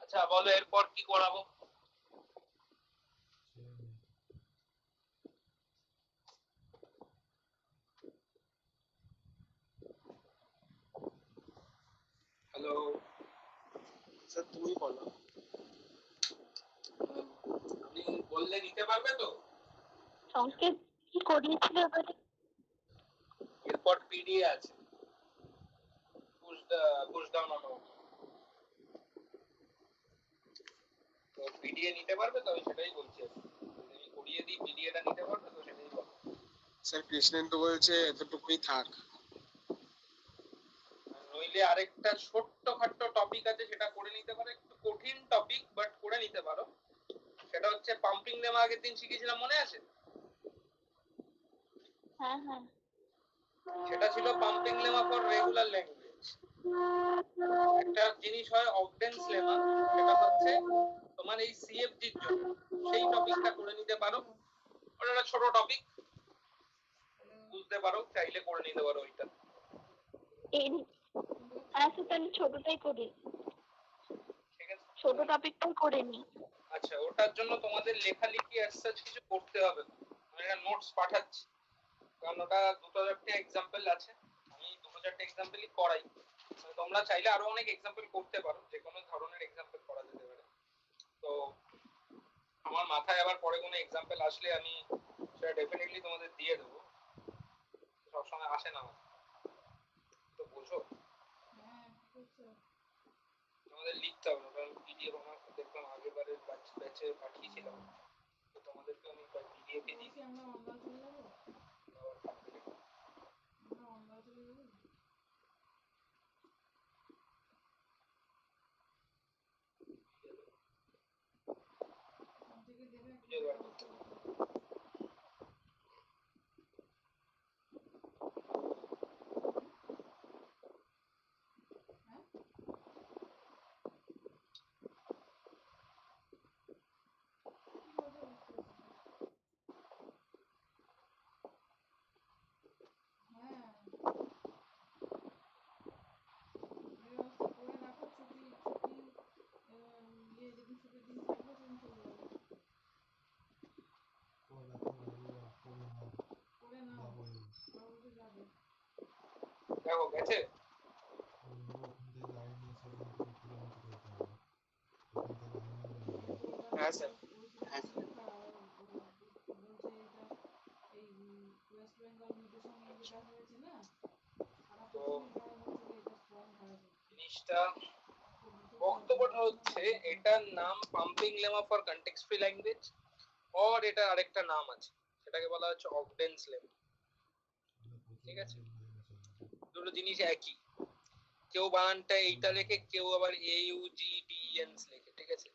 আচ্ছা বলো এরপর কি করাবো হ্যালো স্যার তুমি বলো। আপনি বললে নিতে পারবে তো সংকেত কি করিয়েছিল এবারে? এরপর পিডিএ আছে পুশ ডাউন অটো তো পিডিএ নিতে পারবে তো আমি সেটাই বলছি আমি করিয়ে দিই পিডিএটা নিতে পারবে তো সেটাই বল স্যার কৃষ্ণেন্দু বলছে এতটুকুই থাক। নইলে আরেকটা ছোট্টখাট্ট টপিক আছে সেটা করে নিতে পারো একটু কঠিন টপিক বাট করে নিতে পারো সেটা হচ্ছে পাম্পিং লেমা আগের দিন শিখেছিলাম মনে আছে হ্যাঁ হ্যাঁ সেটা ছিল pumping lemma for regular language একটা জিনিস হয় অগডেন্স লেমা সেটা হচ্ছে তোমার এই সিএফজির জন্য সেই টপিকটা করে নিতে পারো ওটা একটা ছোট টপিক বুঝতে পারো চাইলে করে নিতে পারো ওইটা আচ্ছা তাহলে ছোটটাই করি, ঠিক আছে ছোট টপিকটাই করে নি। আচ্ছা ওটার জন্য তোমাদের লেখালেখি as such কিছু করতে হবে না আমি একটা নোটস পাঠাচ্ছি কারণ ওটা দুটো চারটে এক্সাম্পল আছে, আমি দুটো চারটে এক্সাম্পলই করাই। তোমরা চাইলে আরো অনেক এক্সাম্পল করতে পারো, যে কোনো ধরনের এক্সাম্পল করা যেতে পারে। তো আমার মাথায় আবার পরে কোনো এক্সাম্পল আসলে আমি সেটা ডেফিনেটলি তোমাদের দিয়ে দেবো, সবসময় আসে না আমার, তো বুঝো হ্যাঁ কি করছো? তোমাদের লিখতে হবে না, কারণ পিডিএফ আমার দেখলাম আগেরবারের ব্যাচে পাঠিয়েছিলাম, তো তোমাদেরকে আমি পিডিএফ এ বলছি আমরা অন্যাল চলে যাবো, আমরা অন্যাল চলে যাবো। ওখান থেকে দেবে একটা করতে করতে। হ্যাঁ কি বলছো বুঝতে পারছি না। হ্যাঁ এই ব্যবস্থা করে রাখো, ছুটি ছুটি ইয়ে যেদিন ছুটির দিন থাকবে সেদিন চলে যাবো। করে নাও, বাবু তো যাবে। দেখো গেছে এই তো ওটা হ্যাঁ স্যার। ওইদিকে তো লেখা বলছে এটা এই ওয়েস্ট বেঙ্গল মিউটেশন নিয়ে যেটা হয়েছে না, সারা তো পৃথিবীর গায়ে হচ্ছে যে এটা স্ট্রং হয়েছে। জিনিসটা বক্তব্যটা হচ্ছে এটার নাম pumping lemma for context free language, আর এটা আরেকটা নাম আছে, সেটাকে বলা হচ্ছে অগডেন্স লেমা। ঠিক আছে, দুটো জিনিস একই, কেউ বানানটা এইটা লেখে, কেউ আবার AUGDENS লেখে। ঠিক আছে,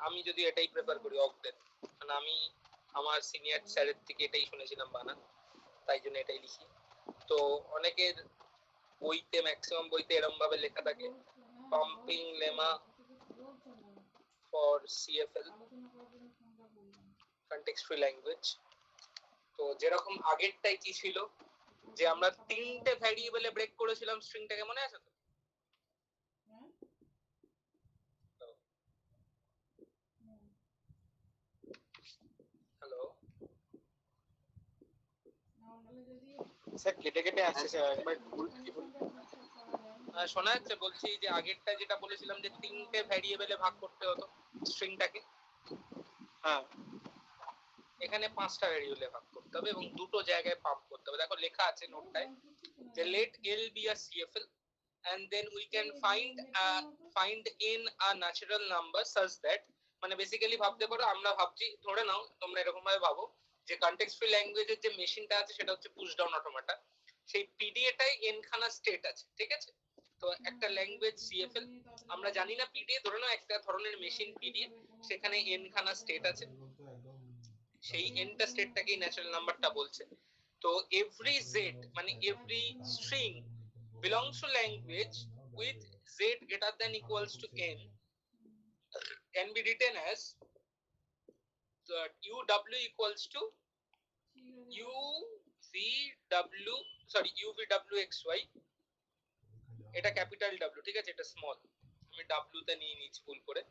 আমি যদি এটাই প্রেফার করি অগডেন, কারণ আমি আমার সিনিয়র স্যারের থেকে এটাই শুনেছিলাম বানান, তাই জন্য এটাই লিখি। তো অনেকের বইতে, ম্যাক্সিমাম বইতে এরকম ভাবে লেখা থাকে পাম্পিং লেমা ফর CFL আলোচনা করার জন্য ফোনটা করলাম। Context free language. তো যেরকম আগেরটাই কি ছিল, যে আমরা তিনটে ভ্যারিয়েবলে ব্রেক করেছিলাম স্ট্রিংটাকে, মনে আছে তো? হ্যাঁ হ্যালো নর্মালি যদি স্যার কেটে কেটে আসছে স্যার, একবার কন্ডিশনটা ঠিকঠাক করা যায় না। শোনা যাচ্ছে? বলছি যে আগেরটা যেটা বলেছিলাম যে তিনটে ভ্যারিয়েবলে ভাগ করতে হতো স্ট্রিংটাকে, হ্যাঁ এখানে পাঁচটা ভ্যারিয়েবলে ভাগ করতে হবে এবং দুটো জায়গায় পাম্প করতে হবে। দেখো লেখা আছে নোটটায় যে let L be a CFL and then we can find in a natural number such that, মানে বেসিক্যালি ভাবতে পারো, আমরা ভাবছি, ধরে নাও তোমরা এরকম ভাবে ভাবো যে কনটেক্সট ফ্রি ল্যাঙ্গুয়েজের যে মেশিনটা আছে সেটা হচ্ছে পুশ ডাউন অটোমেটা, সেই পিডিএটাই এন খানা স্টেট আছে। ঠিক আছে, তো একটা ল্যাঙ্গুয়েজ CFL, আমরা জানি না পিডিএ, ধরে নাও একটা ধরনের মেশিন পিডিএ, সেখানে এন খানা স্টেট আছে, সেই এনটা স্টেটটাকেই ন্যাচারাল নাম্বারটা বলছে। তো এভরি জেড মানে every string belongs to language with z greater than equals to n can be written as uw equals to uvwxy, এটা ক্যাপিটাল W, ঠিক আছে, এটা স্মল, আমি W তে নিয়ে নিয়েছি ভুল করে,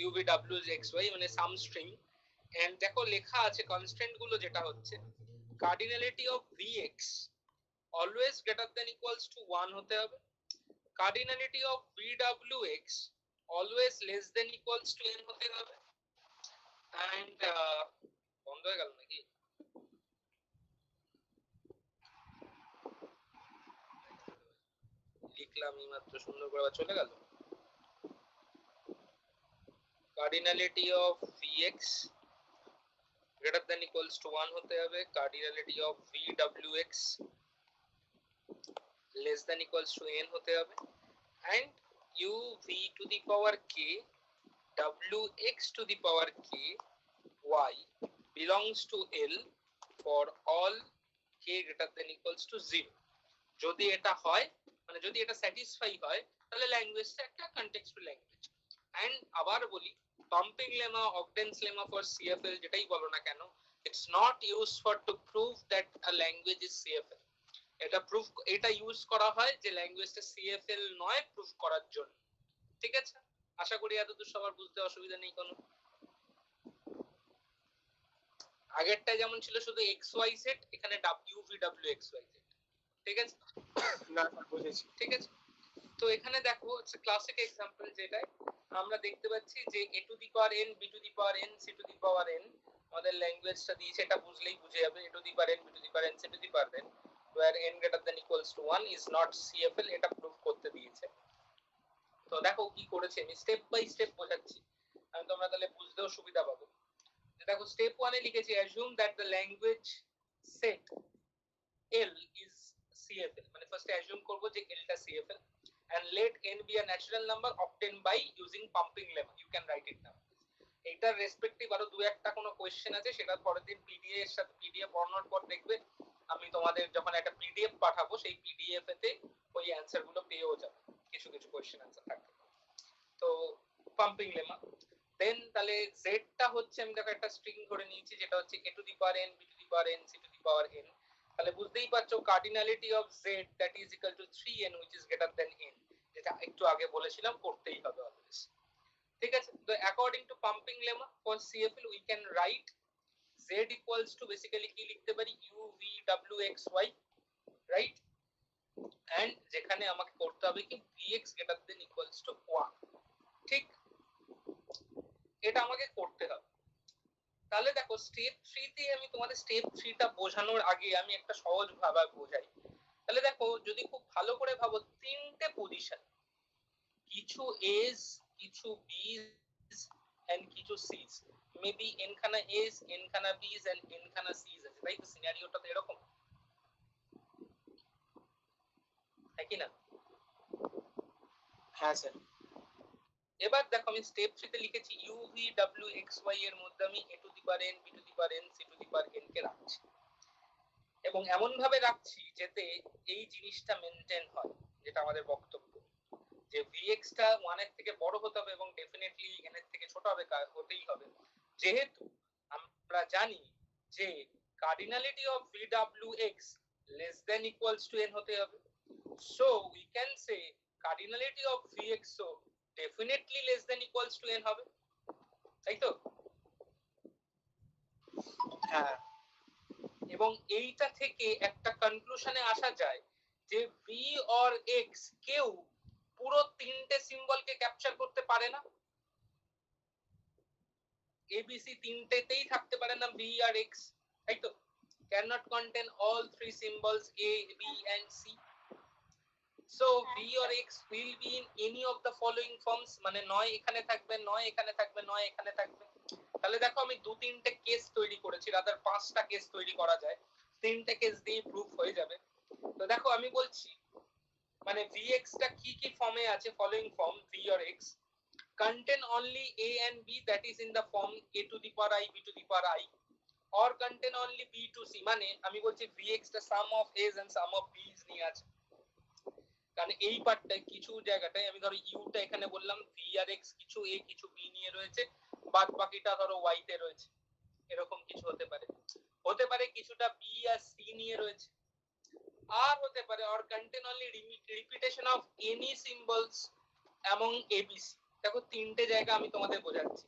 uvwxy মানে সাম স্ট্রিং। এন্ড দেখো লেখা আছে কনস্ট্যান্ট গুলো, যেটা হচ্ছে cardinality of vx always greater than equals to 1 হতে হবে, cardinality of vwx always less than equals to n হতে হবে, and বন্ধ হয়ে গেল নাকি? লিখলাম এই মাত্র, সুন্দর করে আবার চলে গেল। cardinality of vx greater than equals to 1 হতে হবে, cardinality of vwx less than equals to n হতে হবে, and uv to the power k wx to the power k y belongs to L for all k greater than equals to 0। যদি এটা হয়, মানে যদি এটা স্যাটিসফাই হয়, তাহলে ল্যাঙ্গুয়েজটা একটা কনটেক্সচুয়াল ল্যাঙ্গুয়েজ। এন্ড আবার বলি, pumping lemma, Ogden's lemma for CFL, যেটাই বলো না কেন, it's not use for to prove that a language is CFL। এটা ইউজ করা হয় যে ল্যাঙ্গুয়েজটা CFL নয় প্রুভ করার জন্য। ঠিক আছে, আশা করি এতদূর সবার বুঝতে অসুবিধা নেই কোনো। আগেরটা যেমন ছিল শুধু এক্স ওয়াই সেট, এখানে U V W X Y set. ঠিক আছে, না স্যার বুঝেছি। ঠিক আছে। তো এখানে দেখো ক্লাসিক এক্সাম্পল যেটাই আমরা দেখতে পাচ্ছি যে a two the power n b two the power n c two the power n, আমাদের ল্যাঙ্গুয়েজটা দিয়েছে, এটা বুঝলেই বুঝে যাবে a two the power n b two the power n c two the power n where n greater than equals to 1 is not CFL, এটা proof করতে দিয়েছে। তো দেখো কি করেছে, আমি স্টেপ বাই স্টেপ বোঝাচ্ছি, আমি তোমরা তাহলে বুঝতেও সুবিধা পাবো। দেখো স্টেপ 1 এ লিখেছি assume that the language set L is CFL, মানে ফার্স্টে assume করব যে L টা CFL and let n be a natural number obtained by using pumping lemma, you can write it down। এইটার রেসপেক্টিভ আরো দু একটা কোনো কোশ্চেন আছে, সেটা পরের দিন পিডিএফ এর সাথে পিডিএফ বানানোর পর দেখবে আমি তোমাদের যখন একটা পিডিএফ পাঠাবো সেই পিডিএফ এতে ওই অ্যানসার গুলো পেয়েও যাবে, কিছু কিছু কোশ্চেন অ্যানসার থাকবে। তো পাম্পিং লেমা দেন তাহলে z টা হচ্ছে আমি দেখো একটা স্ট্রিং ধরে নিয়েছি যেটা হচ্ছে a two the power n b two the power n c two the power n, তাহলে বুঝতেই পারছো cardinality of z that is equal to 3n which is greater than n, যেটা একটু আগে বলেছিলাম করতেই হবে অলওয়েজ। ঠিক আছে, তো according to pumping lemma for CFL we can write z equals to basically কি লিখতে পারি u v w x y, right, and যেখানে আমাকে করতে হবে কি vx greater than equals to 1, ঠিক, এটা আমাকে করতে হবে। তাহলে দেখো স্টেপ 3 তে আমি তোমাদের স্টেপ 3 টা বোঝানোর আগে আমি একটা সহজ ভাবে বোঝাই। তাহলে দেখো যদি খুব ভালো করে ভাবো তিনটে পজিশন, কিছু এস, কিছু বিস এন্ড কিছু সিস, মেবি এন খানা এস, এন খানা বিস এন্ড এন খানা সিস আছে, তাই তো সিনারিওটা তো এরকম, তাই কি না? হ্যাঁ স্যার। এবার দেখো আমি স্টেপ 3 তে লিখেছি u v w x y এর মধ্যে আমি a two the power n b two the power n c two the power n কে রাখছি, এবং এমন ভাবে রাখছি যাতে এই জিনিসটা মেইনটেইন হয়, যেটা আমাদের বক্তব্য যে vx টা 1 এর থেকে বড় হতে হবে এবং ডেফিনেটলি n এর থেকে ছোট হবে, হতেই হবে, যেহেতু আমরা জানি যে cardinality of vwx less than equals to n হতে হবে, so we can say cardinality of vx so definitely less than equals to n হবে, তাই তো? হ্যাঁ। এবং এইটা থেকে একটা কনক্লুশনে আসা যায় যে v or x কেউ পুরো তিনটে সিম্বলকে ক্যাপচার করতে পারে না, abc তিনটেতেই থাকতে পারে না v আর x, তাই তো? cannot contain all three symbols a b and c, so v or x will be in any of the following forms, মানে নয় এখানে থাকবে, নয় এখানে থাকবে, নয় এখানে থাকবে। তাহলে দেখো আমি দু তিনটে কেস তৈরি করেছি, রাদার পাঁচটা কেস তৈরি করা যায়, তিনটে কেস দিয়ে প্রুফ হয়ে যাবে। তো দেখো আমি বলছি মানে vx টা কি কি ফর্মে আছে, following form v or x contain only a and b that is in the form a to the power I b to the power I, or contain only b to c, মানে আমি বলছি vx টা sum of a's and sum of b's নিয়ে আছে, কারণ এই পার্টটায় কিছু জায়গাটায় আমি ধরো u টা এখানে বললাম v আর x কিছু a কিছু b নিয়ে রয়েছে, বাদ বাকিটা ধরো y তে রয়েছে, এরকম কিছু হতে পারে, হতে পারে কিছুটা b আর c নিয়ে রয়েছে, আর হতে পারে or contain only repetition of any symbols among abc। দেখো তিনটে জায়গা আমি তোমাদের বোঝাচ্ছি,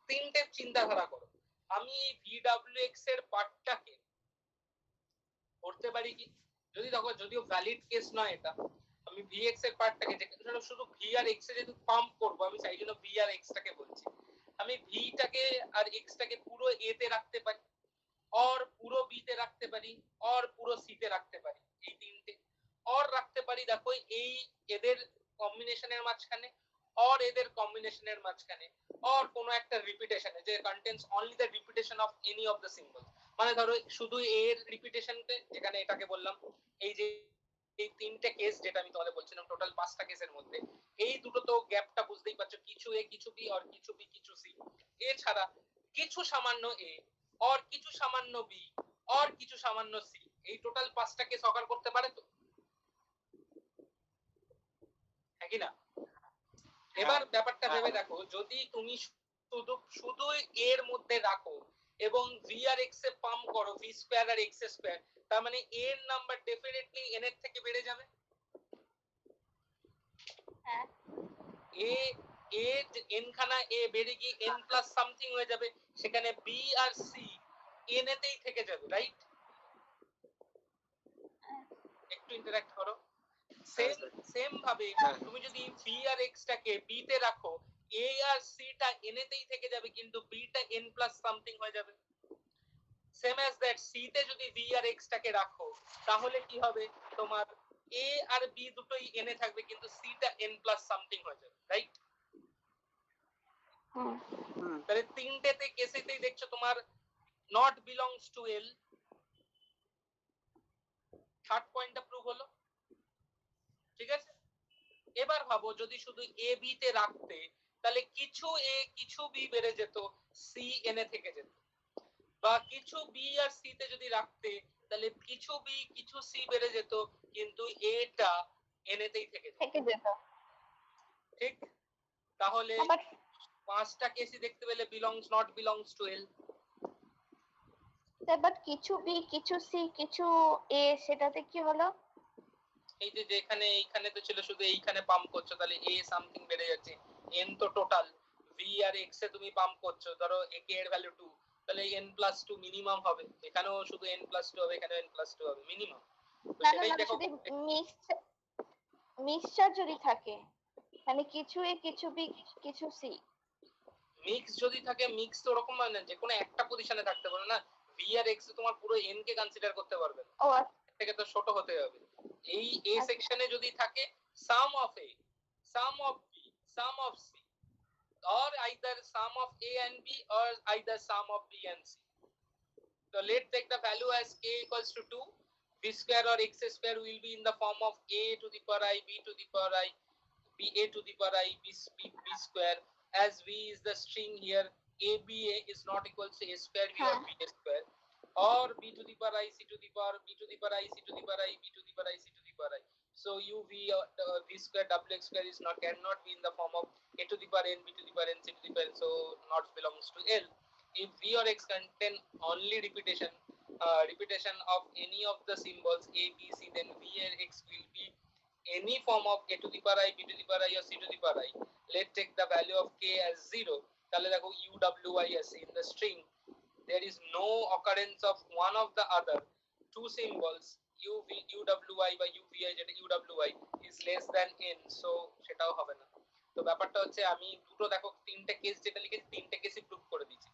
তিনটে চিন্তাধারা করো, আমি এই vwx এর পার্টটাকে করতে পারি কি, যদি দেখো যদিও ভ্যালিড কেস নয় এটা, আমি vx এর পার্টটাকে যেখানে শুধু v আর x এ যদি পাম্প করব, আমি সেই জন্য v আর x টাকে বলছি, আমি v টাকে আর x টাকে পুরো a তে রাখতে পারি, और পুরো b তে রাখতে পারি, और পুরো c তে রাখতে পারি, এই তিনটে और রাখতে পারি দেখো এই এদের কম্বিনেশনের মাঝখানে, और এদের কম্বিনেশনের মাঝখানে, और কোনো একটা রিপিটেশনে যে contains only the repetition of any of the symbols, মানে ধরো শুধু a এর রিপিটেশনতে, যেখানে এটাকে বললাম এই যে এই তিনটে কেস যেটা আমি তোমাদের বলছিলাম টোটাল পাঁচটা কেসের মধ্যে, এই দুটো তো গ্যাপটা বুঝতেই পারছো, কিছু a কিছু b আর কিছু b কিছু c, এছাড়া কিছু সামান্য a और কিছু সামান্য b और কিছু সামান্য c, এই টোটাল পাঁচটাকে সকার করতে পারে তো, হ্যাঁ কি না? এবার ব্যাপারটা ভেবে দেখো, যদি তুমি শুধু এর মধ্যে রাখো এবং v আর x এ পাম্প করো v স্কয়ার আর x স্কয়ার, তার মানে a এর নাম্বার ডেফিনেটলি n এর থেকে বেড়ে যাবে, হ্যাঁ a n খানা a বেড়ে গিয়ে n প্লাস সামথিং হয়ে যাবে, সেখানে b আর c n এতেই থেকে যাবে, রাইট? একটু ইন্টারঅ্যাক্ট করো। সেম ভাবে তুমি যদি v আর x টাকে b তে রাখো, a আর c টা n এতেই থেকে যাবে, কিন্তু b টা n প্লাস সামথিং হয়ে যাবে। সেম অ্যাজ দ্যাট c তে যদি v আর x টাকে রাখো, তাহলে কি হবে, তোমার a আর b দুটোই n এ থাকবে, কিন্তু c টা n প্লাস সামথিং হয়ে যাবে, রাইট? তাহলে তিনটেতে কেসেতেই দেখছো তোমার not belongs to l। Third পয়েন্টটা প্রুভ হলো, ঠিক আছে? এবার ভাবো যদি শুধু a b তে রাখতে, তাহলে কিছু a কিছু b বেড়ে যেত, c n এ থেকে যেত। বা কিছু b আর c তে যদি রাখতে, তাহলে কিছু b কিছু c বেড়ে যেত, কিন্তু a টা n এতেই থেকে যেত, ঠিক? তাহলে পাঁচটা কেসই দেখতে পেলে belongs not belongs to l। But কিছু বি কিছু সি কিছু এ, সেটাতে কি হলো? এই যে যেখানে এইখানে তো ছিল শুধু এইখানে পাম্প করছো, তাহলে a সামথিং বেড়ে যাচ্ছে, n তো টোটাল, v আর x এ তুমি পাম্প করছো, ধরো a k এর ভ্যালু 2, তাহলে n+2 মিনিমাম হবে, এখানেও শুধু n+2 হবে, এখানেও n+2 হবে মিনিমাম। তো না না সেটাই না, দেখো, যদি মিক্সচার যদি থাকে, মানে কিছু এ কিছু বি কিছু সি। মিক্স যদি থাকে, মিক্স তো ওরকম মানে যে কোনো একটা পজিশনে থাকতে পারে না, v আর x এ তোমার পুরো n কে কনসিডার করতে পারবে না, ও এর থেকে তো ছোট হতে হবে। এই a আচ্ছা। সেকশনে যদি থাকে sum of a, sum of b, sum of c, or either sum of a and b, or either sum of b and c. So let's take the value as k equals to 2, b square or x square will be in the form of a to the power I, b to the power I, b a to the power I, b square. As v is the string here, a b a is not equal to a square b or b a square, or b to the power I, c to the power, b to the power I, c to the power I, b to the power I, c to the power I. So u v v square w x square is not, cannot be in the form of a to the power n, b to the power n, c to the power n, so not belongs to L. If v or x contain only repetition of any of the symbols a b c, then v and x will be any form of a to the power I, b to the power I, or c to the power I. Let's take the value of k as 0, তাহলে দেখো u w I আছে in the string, there is no occurrence of one of the other two symbols u w I বা u v I, যেটা u w I is less than n, so সেটাও হবে না। তো ব্যাপারটা হচ্ছে আমি দুটো দেখো তিনটে কেস যেটা লিখেছি, তিনটে কেসই প্রুফ করে দিয়েছি।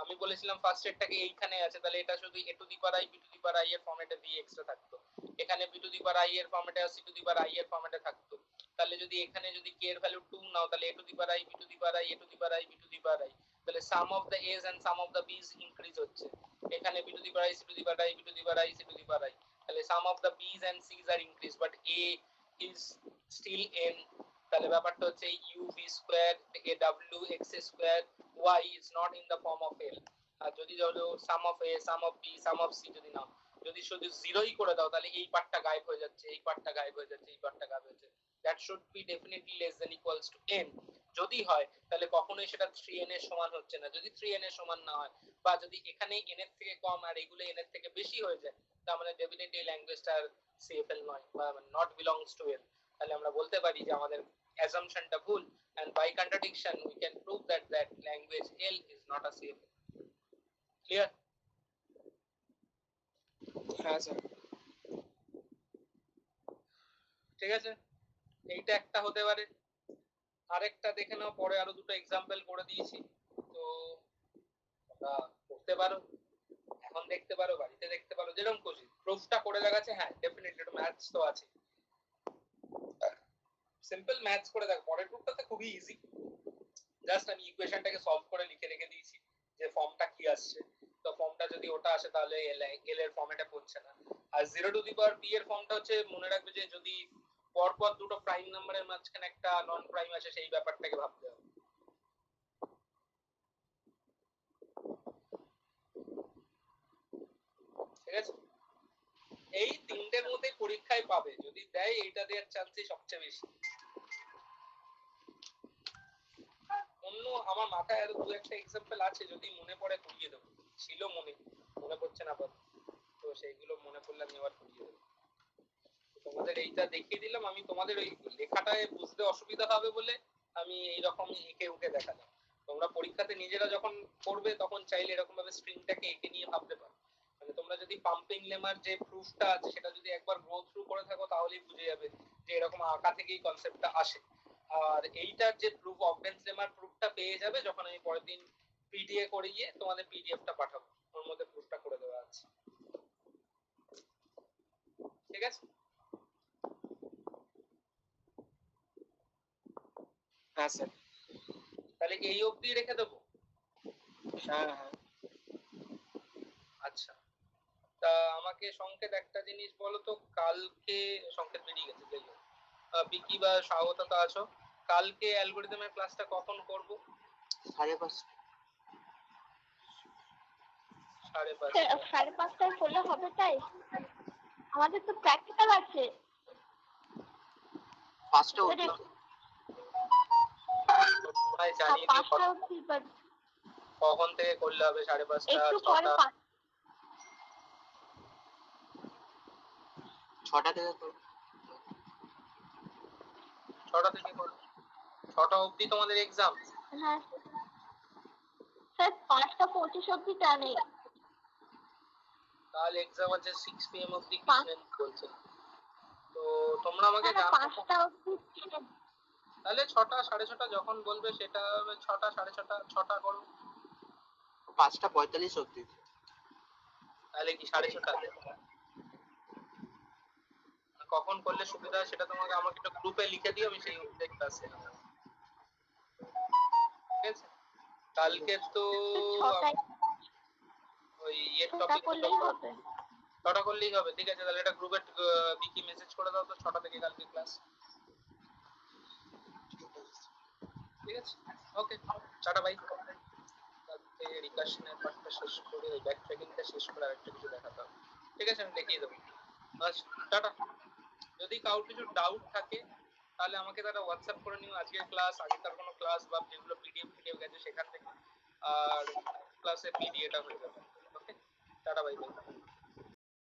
আমি বলেছিলাম ফার্স্ট এরটাকে এইখানে আছে, তাহলে এটা শুধু a to the power I, b to the power I এর ফরম্যাটে v এক্সট্রা থাকতো, এখানে b to the power I এর ফরম্যাটে আর c to the power I এর ফরম্যাটে থাকতো। তাহলে যদি এখানে যদি k এর ভ্যালু 2 নাও, তাহলে a to the power I, b to the power I, a to the power I, b to the power I, তাহলে sum of the a's and sum of the b's increase হচ্ছে, এখানে b to the power I, c to the power I, b to the power I, c to the power I, তাহলে sum of the b's and c's are increased, but a is still n। তাহলে ব্যাপারটা হচ্ছে u v square a w x square y is not in the form of l। আর যদি ধরো sum of a, sum of b, sum of c যদি নাও, যদি শুধু জিরোই করে দাও, তাহলে এই পার্টটা গায়েব হয়ে যাচ্ছে, এই পার্টটা গায়েব হয়ে যাচ্ছে, এই পার্টটা গায়েব হয়ে যাচ্ছে, that should be definitely less than equals to n। যদি হয় তাহলে কখনোই সেটা 3n এর সমান হচ্ছে না। যদি 3n এর সমান না হয়, বা যদি এখানে n এর থেকে কম আর এগুলো n এর থেকে বেশি হয়ে যায়, তার মানে ডেফিনেটলি ল্যাঙ্গুয়েজটা CFL নয় বা নট বিলংস টু l। তাহলে আমরা বলতে পারি যে আমাদের অ্যাসাম্পশনটা ভুল, and by contradiction we can prove that language L is not a CFL। Clear? হ্যাঁ স্যার। ঠিক আছে, এইটা একটা হতে পারে। আরেকটা দেখে নাও, পরে আরো দুটো এক্সাম্পল করে দিয়েছি, তো তোমরা করতে পারো, এখন দেখতে পারো, বাড়িতে দেখতে পারো, যেরকম খুশি। প্রুফটা করে দেখাচ্ছে, হ্যাঁ ডেফিনেটলি এটা ম্যাথস তো আছে, সিম্পল ম্যাথস করে দেখো। পরের প্রুফটাতে খুবই ইজি, জাস্ট আমি ইকুয়েশনটাকে সলভ করে লিখে রেখে দিয়েছি যে ফর্মটা কি আসছে, তো ফর্মটা যদি ওটা আসে তাহলে এল এর ফর্মেটে পড়ছে না। আর 0 টু দি পাওয়ার p এর ফর্মটা হচ্ছে, মনে রাখবে যে যদি পরপর দুটো প্রাইম নাম্বারের মাঝখানে একটা নন প্রাইম আসে, সেই ব্যাপারটাকে ভাবতে হবে। ঠিক আছে, এই তিনটের মধ্যে পরীক্ষায় পাবে, যদি দেয় এইটা দেওয়ার চান্সই সবচেয়ে বেশি। অন্য আমার মাথায় আরো দু একটা এক্সাম্পল আছে, যদি মনে পড়ে করিয়ে দেবো, ছিল মনে পড়ছে না আবার, তো সেইগুলো মনে পড়লে আমি আবার করিয়ে দেবো। তোমাদের এইটা দেখিয়ে দিলাম, আমি তোমাদের ওই লেখাটায় বুঝতে অসুবিধা হবে বলে আমি এইরকম এঁকে উঠে দেখালাম। তোমরা পরীক্ষাতে নিজেরা যখন করবে তখন চাইলে এরকম ভাবে স্ট্রিংটাকে এঁকে নিয়ে ভাবতে পারো। মানে তোমরা যদি পাম্পিং লেমার যে প্রুফটা আছে সেটা যদি একবার গো থ্রু করে থাকো তাহলেই বুঝে যাবে যে এরকম আঁকা থেকেই কনসেপ্টটা আসে। আর এইটার যে প্রুফ অফবেন্স লেমার প্রুফটা পেয়ে যাবে যখন আমি পরের দিন পিডিএ করে গিয়ে তোমাদের পিডিএফটা পাঠাবো, ওর মধ্যে প্রুফটা করে দেওয়া আছে। ঠিক আছে? হ্যাঁ স্যার। তাহলে এই অবধি রেখে দেবো? হ্যাঁ হ্যাঁ। আচ্ছা, তা আমাকে সংকেত একটা জিনিস বলো তো, কালকে সংকেত বেরিয়ে গেছে, যাই হোক, বিকি বা স্বাগতা তো আছো, কালকে অ্যালগরিদমের ক্লাসটা কখন করব? 5:30। 5:30। 5:30টায় করলে হবে তাই? আমাদের তো প্র্যাকটিক্যাল আছে। 5টা অবধি তো। তোমায় জানিয়ে দিও 5টা অবধি, বাট কখন থেকে করলে হবে। 5:30, একটু পরে 6টা? 6টা থেকে করবো। 6টা থেকে করো। 6টা অবধি তোমাদের এক্সাম? হ্যাঁ স্যার, 5:25 অবধি টানে। তাহলে এক্সাম আছে 6 PM অবধি বলছে। তো তোমরা আমাকে হ্যাঁ, জানাও 5টা অবধি। তাহলে 6টা 6:30 যখন বলবে সেটা হবে। 6টা 6:30 6টা করো। 5:45 অবধি। তাহলে কি 6:30? কখন করলে সুবিধা হয় সেটা তোমাকে আমাকে একটা গ্রুপে লিখে দিও, আমি সেই অনুযায়ী ক্লাসে। ঠিক আছে? কালকে তো 6টায় ওই এর 6টা টপিক করলেই হবে। 6টা করলেই হবে। ঠিক আছে, তাহলে এটা গ্রুপে বিকি মেসেজ করে দাও তো 6টা থেকে কালকে ক্লাস। ঠিক আছে, ওকে, টাটা বাই। কালকে রিকাশনের পার্টটা শেষ করে ব্যাক ট্র্যাকিংটা শেষ করে আরেকটা কিছু দেখাতে হবে। ঠিক আছে, আমি দেখিয়ে দেবো। আচ্ছা, টাটা। যদি কারোর কিছু ডাউট থাকে তাহলে আমাকে তারা হোয়াটসঅ্যাপ করে নিও, আজকের ক্লাস, আগেকার কোনো ক্লাস বা যেগুলো পিডিএফ গেছে সেখান থেকে, আর ক্লাসে পিডিএটা হয়ে যাবে। ওকে, টাটা বাই বাই।